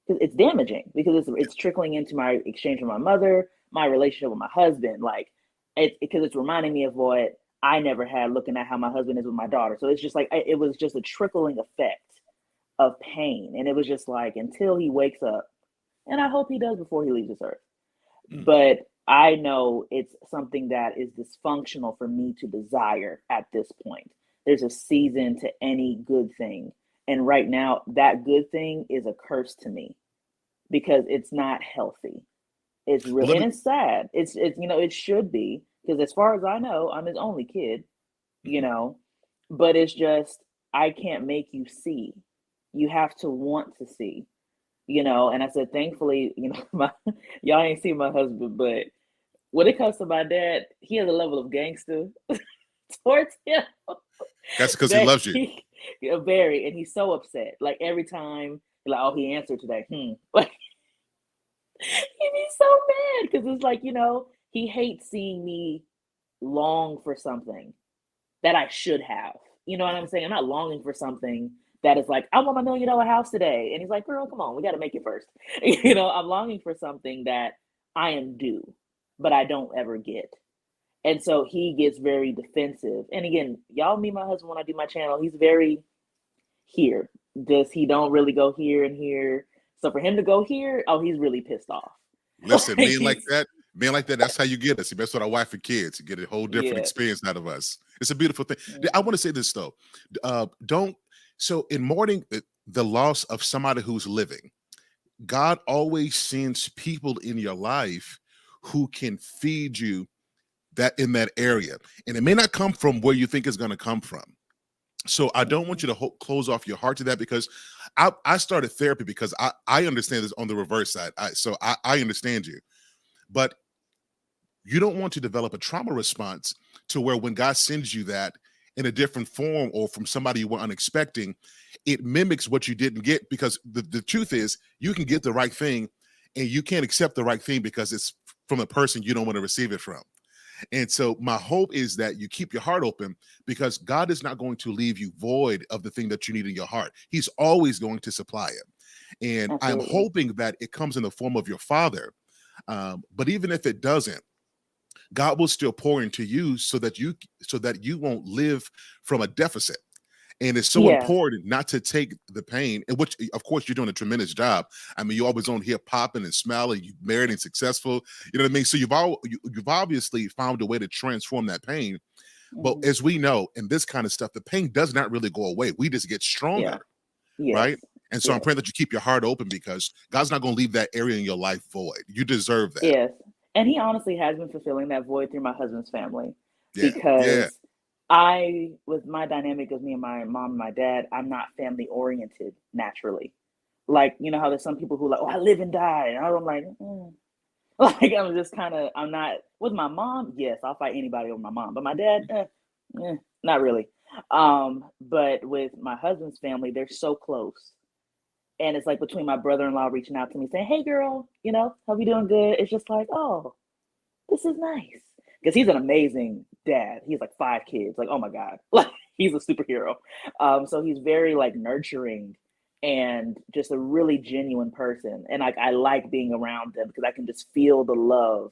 Because it's damaging, because it's trickling into my exchange with my mother, my relationship with my husband. Like, because it's reminding me of what I never had, looking at how my husband is with my daughter. So it's just like, it was just a trickling effect of pain. And it was just like, until he wakes up, and I hope he does before he leaves this earth. But I know it's something that is dysfunctional for me to desire at this point. There's a season to any good thing. And right now, that good thing is a curse to me, because it's not healthy. It's really, and it's sad. It's it should be, because as far as I know, I'm his only kid, but it's just, I can't make you see. You have to want to see, and I said, thankfully, y'all ain't seen my husband, but when it comes to my dad, he has a level of gangster towards him. That's because he loves you. Very, and he's so upset. Like every time, like, oh, he answered today. Like, he'd be so mad, because it's like, he hates seeing me long for something that I should have. You know what I'm saying? I'm not longing for something that is like, I want my $1 million house today. And he's like, girl, come on, we got to make it first. I'm longing for something that I am due, but I don't ever get. And so he gets very defensive. And again, y'all meet my husband when I do my channel. He's very here. He don't really go here and here. So for him to go here, oh, he's really pissed off. Listen, men like that, that's how you get us. That's what our wife and kids, you get a whole different experience out of us. It's a beautiful thing. I want to say this though. So in mourning the loss of somebody who's living, God always sends people in your life who can feed you that in that area. And it may not come from where you think it's going to come from. So I don't want you to close off your heart to that, because I started therapy because I understand this on the reverse side. I understand you, but you don't want to develop a trauma response to where when God sends you that, in a different form or from somebody you were unexpecting, it mimics what you didn't get, because the truth is you can get the right thing and you can't accept the right thing because it's from a person you don't want to receive it from. And so my hope is that you keep your heart open, because God is not going to leave you void of the thing that you need in your heart. He's always going to supply it. And I'm Absolutely. hoping that it comes in the form of your father. But even if it doesn't, God will still pour into you so that you won't live from a deficit. And it's so Yeah. important not to take the pain, and which, of course, you're doing a tremendous job. I mean, you're always on here popping and smiling. You're married and successful. You know what I mean? So you've obviously found a way to transform that pain. But Mhm. as we know, in this kind of stuff, the pain does not really go away. We just get stronger, Yes. right? And so I'm Yes. praying that you keep your heart open, because God's not going to leave that area in your life void. You deserve that. Yes. And he honestly has been fulfilling that void through my husband's family. Yeah. Because with my dynamic of me and my mom and my dad, I'm not family oriented naturally. Like, you know how there's some people who like, oh, I live and die. And I'm like, like, I'm not, with my mom, yes, I'll fight anybody over my mom. But my dad, not really. But with my husband's family, they're so close. And it's like between my brother-in-law reaching out to me saying, hey girl, hope you doing good. It's just like, oh, this is nice. Because he's an amazing dad. He's like 5 kids. Like, oh my God. Like, he's a superhero. So he's very like nurturing and just a really genuine person. And like I like being around him because I can just feel the love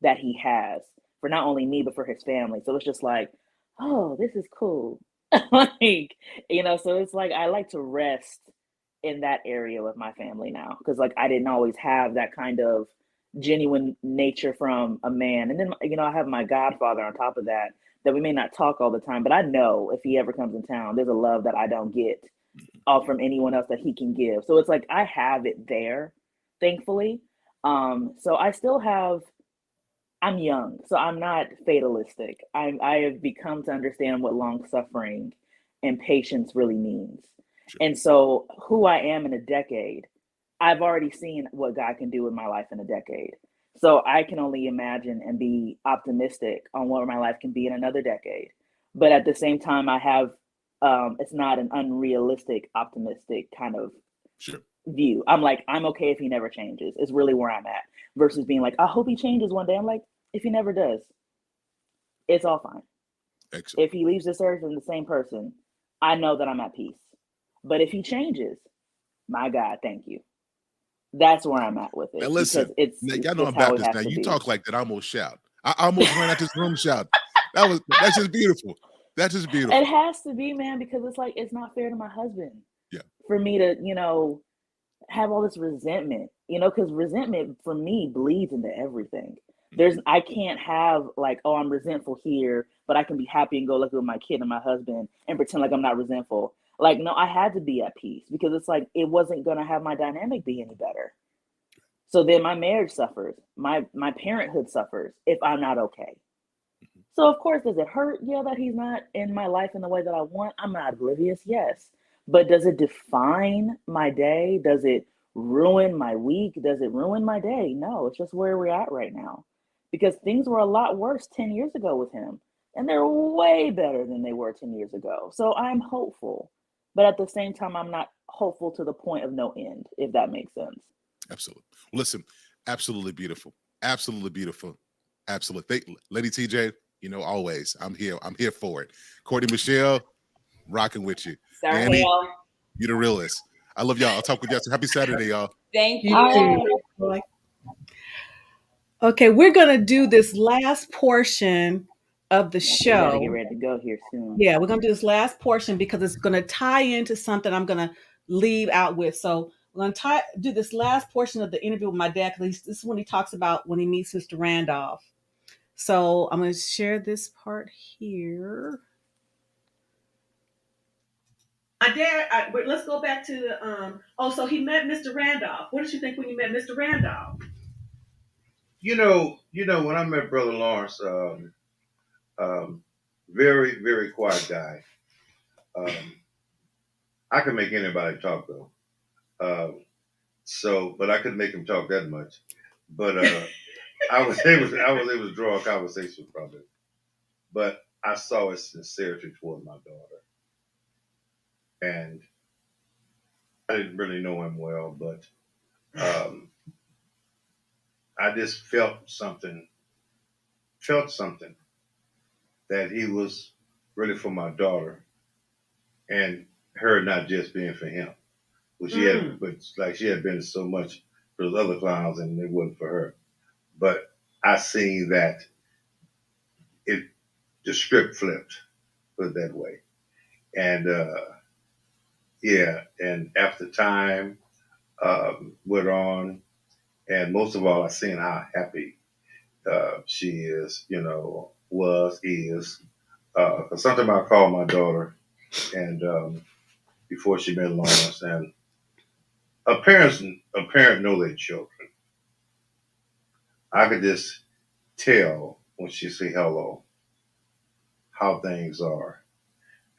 that he has for not only me, but for his family. So it's just like, oh, this is cool. Like, so it's like I like to rest in that area with my family now. Because like I didn't always have that kind of genuine nature from a man. And then, I have my godfather on top of that we may not talk all the time, but I know if he ever comes in town, there's a love that I don't get from anyone else that he can give. So it's like I have it there, thankfully. So I'm young, so I'm not fatalistic. I have become to understand what long suffering and patience really means. Sure. And so who I am in a decade, I've already seen what God can do in my life in a decade. So I can only imagine and be optimistic on what my life can be in another decade. But at the same time, I have it's not an unrealistic, optimistic kind of Sure. view. I'm like, I'm okay if he never changes. It's really where I'm at. Versus being like, I hope he changes one day. I'm like, if he never does, it's all fine. Excellent. If he leaves this earth and the same person, I know that I'm at peace. But if he changes, my God, thank you. That's where I'm at with it. Now listen, y'all know I'm Baptist. Now you talk like that, I almost shout. I almost ran out this room shout. That's just beautiful. That's just beautiful. It has to be, man, because it's like it's not fair to my husband. Yeah. For me to, have all this resentment, because resentment for me bleeds into everything. I can't have like, oh, I'm resentful here, but I can be happy and go lucky with my kid and my husband and pretend like I'm not resentful. Like, no, I had to be at peace because it's like it wasn't gonna have my dynamic be any better. So then my marriage suffers, my parenthood suffers if I'm not okay. So of course, does it hurt? Yeah, that he's not in my life in the way that I want. I'm not oblivious, yes. But does it define my day? Does it ruin my week? Does it ruin my day? No, it's just where we're at right now. Because things were a lot worse 10 years ago with him. And they're way better than they were 10 years ago. So I'm hopeful. But at the same time, I'm not hopeful to the point of no end, if that makes sense. Absolutely. Listen, absolutely beautiful. Absolutely beautiful. Absolutely. Lady TJ, always, I'm here. I'm here for it. Courtney Michelle, rocking with you. Sir Dani, Hale. you the realest. I love y'all. I'll talk with y'all. Happy Saturday, y'all. Thank you. You too. Okay, we're gonna do this last portion of the We gotta get show. ready to go here soon. Yeah, we're gonna do this last portion because it's gonna tie into something I'm gonna leave out with. So we're gonna do this last portion of the interview with my dad because this is when he talks about when he meets Mr. Randolph. So I'm gonna share this part here. My dad. Let's go back to the. So he met Mr. Randolph. What did you think when you met Mr. Randolph? When I met Brother Lawrence, very, very quiet guy. I could make anybody talk though. But I couldn't make him talk that much. But I was able to draw a conversation from it. But I saw his sincerity toward my daughter, and I didn't really know him well, but um, I just felt something that he was really for my daughter, and her not just being for him. Well, she had been so much for those other clowns, and it wasn't for her. But I seen that it the script flipped, put it that way, and yeah, and after time went on, and most of all, I seen how happy she is, is. Cause sometimes I call my daughter, and before she met Lawrence, and a parent know their children. I could just tell when she say hello how things are.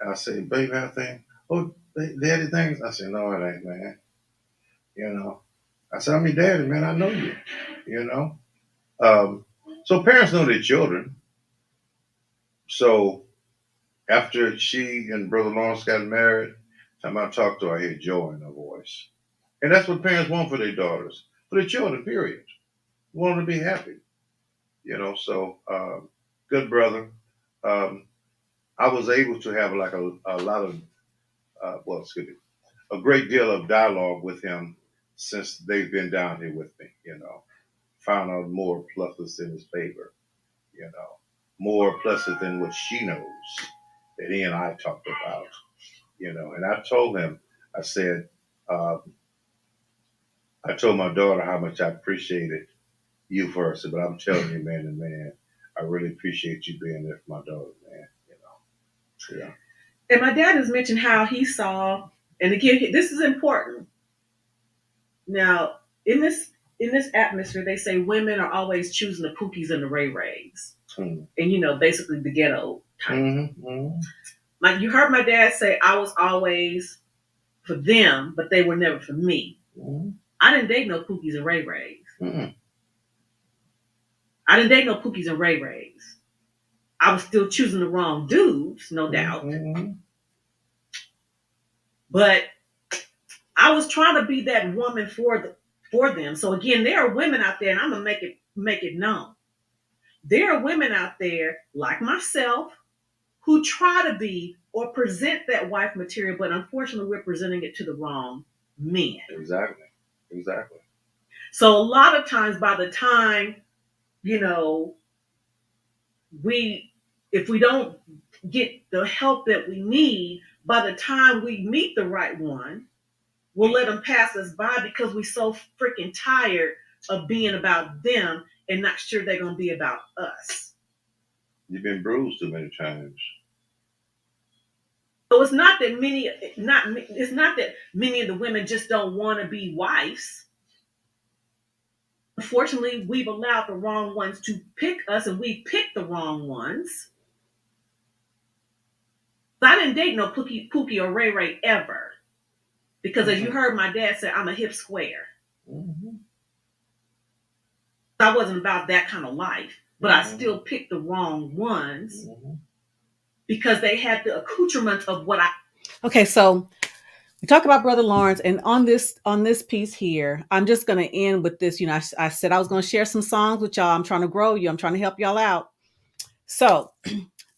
And I say, baby, how things? Oh, daddy, things. I say, no, it ain't, man. You know. I said, I'm your daddy, man. I know you. You know. So parents know their children. So after she and Brother Lawrence got married, time I talked to her, I hear joy in her voice. And that's what parents want for their daughters, for their children, period. Want them to be happy. So good brother. Um, I was able to have like a lot of, excuse me, a great deal of dialogue with him since they've been down here with me, found out more pluses in his favor, more pluses than what she knows that he and I talked about, and I told him, I said, uh, I told my daughter how much I appreciated you first, but I'm telling you, man and man, I really appreciate you being there for my daughter, man, Yeah. And my dad has mentioned how he saw, and again, this is important. Now, in this atmosphere, they say women are always choosing the Pookies and the Ray Rays, and basically the ghetto type. Like you heard my dad say, I was always for them, but they were never for me. I didn't date no Pookies and Ray Rays. I didn't date no Pookies and Ray Rays. I was still choosing the wrong dudes, no doubt. But I was trying to be that woman for them. So again, there are women out there, and I'm gonna make it known. There are women out there like myself who try to be or present that wife material, but unfortunately, we're presenting it to the wrong men. Exactly. So a lot of times, by the time if we don't get the help that we need, by the time we meet the right one, we'll let them pass us by because we're so freaking tired of being about them and not sure they're going to be about us. You've been bruised too many times. So it's not that many of the women just don't want to be wives. Unfortunately, we've allowed the wrong ones to pick us, and we picked the wrong ones. I didn't date no Pookie or Ray Ray ever. Because as you heard my dad say, I'm a hip square. I wasn't about that kind of life, but I still picked the wrong ones because they had the accoutrements of what I. Okay, so we talk about Brother Lawrence, and on this piece here, I'm just going to end with this. I said I was going to share some songs with y'all. I'm trying to grow you. I'm trying to help y'all out. So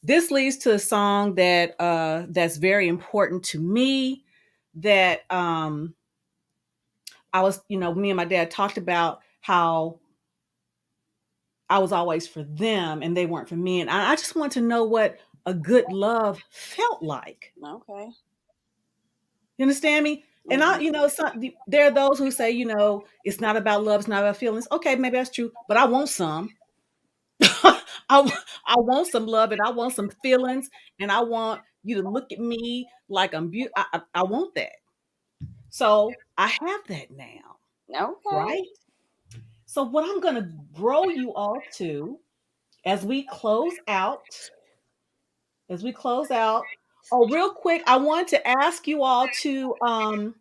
this leads to a song that that's very important to me. That I was, me and my dad talked about how I was always for them and they weren't for me, and I just want to know what a good love felt like. Okay. You understand me? And there are those who say, it's not about love, it's not about feelings. Okay, maybe that's true, but I want some. I want some love, and I want some feelings, and I want you to look at me like I'm beautiful. I want that. So I have that now, Okay. right? So what I'm going to grow you all to as we close out, oh, real quick, I want to ask you all to, I'm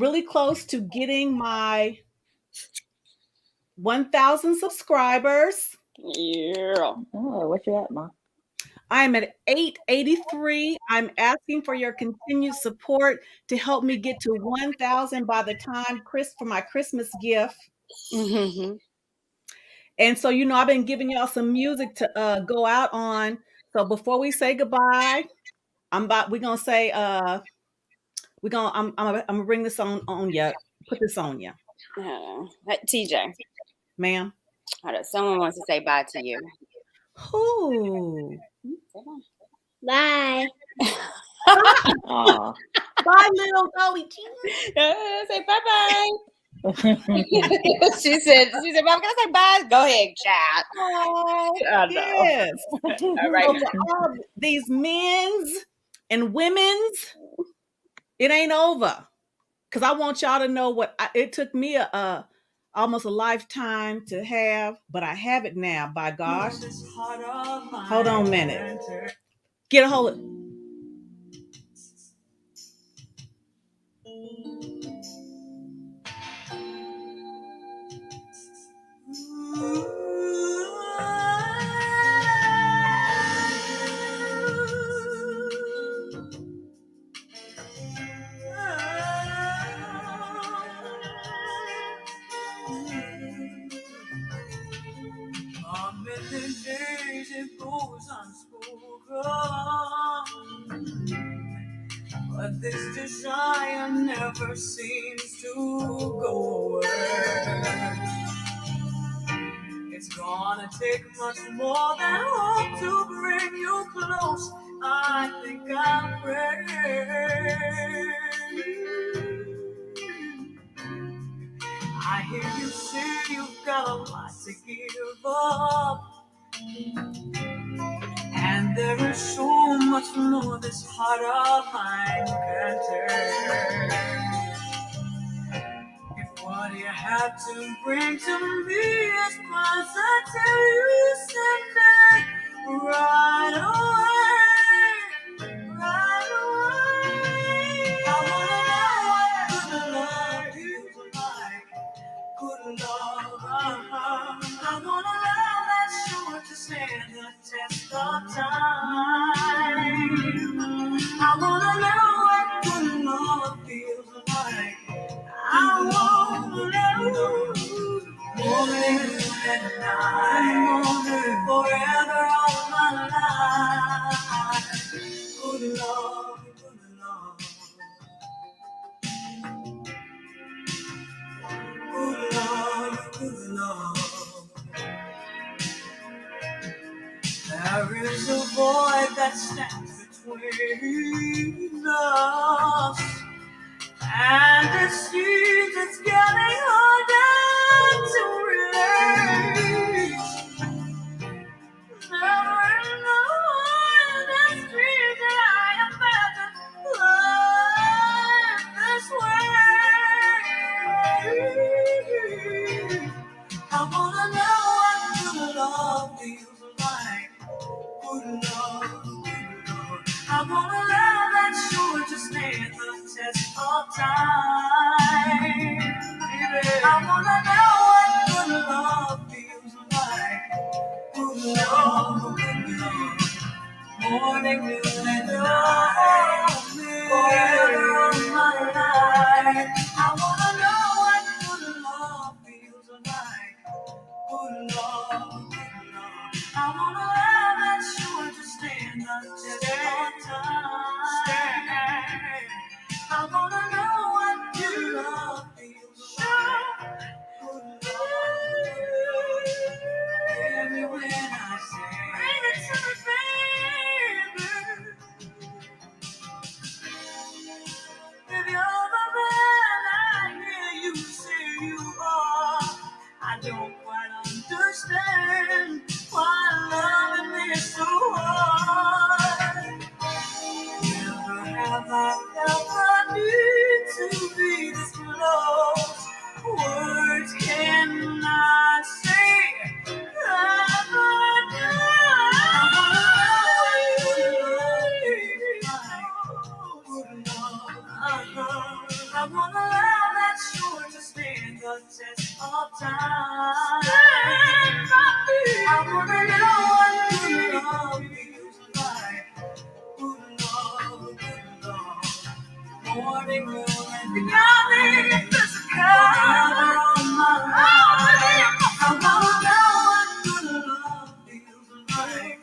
really close to getting my 1,000 subscribers. Yeah. Oh, what you at, Mom? I am at 883. I'm asking for your continued support to help me get to 1,000 by the time for my Christmas gift. Mm-hmm. And so, I've been giving y'all some music to go out on. So before we say goodbye, we're gonna say I'm gonna bring this on you. Put this on you. TJ. Ma'am. Hold on. Someone wants to say bye to you. Who? Bye. Aw. Bye, little Zoe. Say bye-bye. she said, Mom, can I say bye? Go ahead, chat. Oh, yes. All right. So for all these men's and women's, it ain't over. Because I want y'all to know it took me almost a lifetime to have, but I have it now, by gosh. Hold on a minute. Get a hold of many days it goes unspoken, but this desire never seems to go away. It's gonna take much more than hope to bring you close. I think I'll pray. I hear you say you've got a lot to give up, and there is so much more this heart of mine can take. If what you have to bring to me is price, I tell you, send it right away, right away. I wanna know what good love feels like. Good love, I want a love that's sure to stand the test of time. I want to know what good love feels like. I want to know morning and night, forever all my life. Good love, good love. Good love, good love. There is a void that stands between us, and it seems it's getting harder to reach. Never in the wildest dreams that I imagined life this way. I wanna know what good love feels like. Good love, good love. I want a love that's sure to stand the test of time. Baby, I wanna know what good love feels like. Good love, good love. Morning, noon, and night. Forever of my life. I wanna know what good love feels like. Good love, good love. I want a love that's sure to stand the test of time. I wanna know what good love feels like. Good love, hear me when I say, bring it to me, baby. If you're the man I hear you say you are, I don't quite understand why loving is so hard. Never have I felt the need to be this close. Words cannot say I want a love that's sure to stand the test of time. I want to know what good love feels morning moon and the golden physical. I wanna know what good love feels like.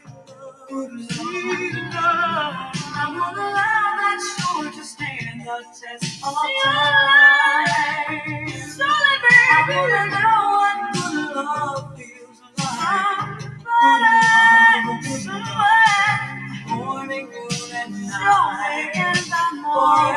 I want a love that's sure to stand the test of time. Slowly, baby, I wanna know what good love feels like. Somewhere, morning, noon, and night. For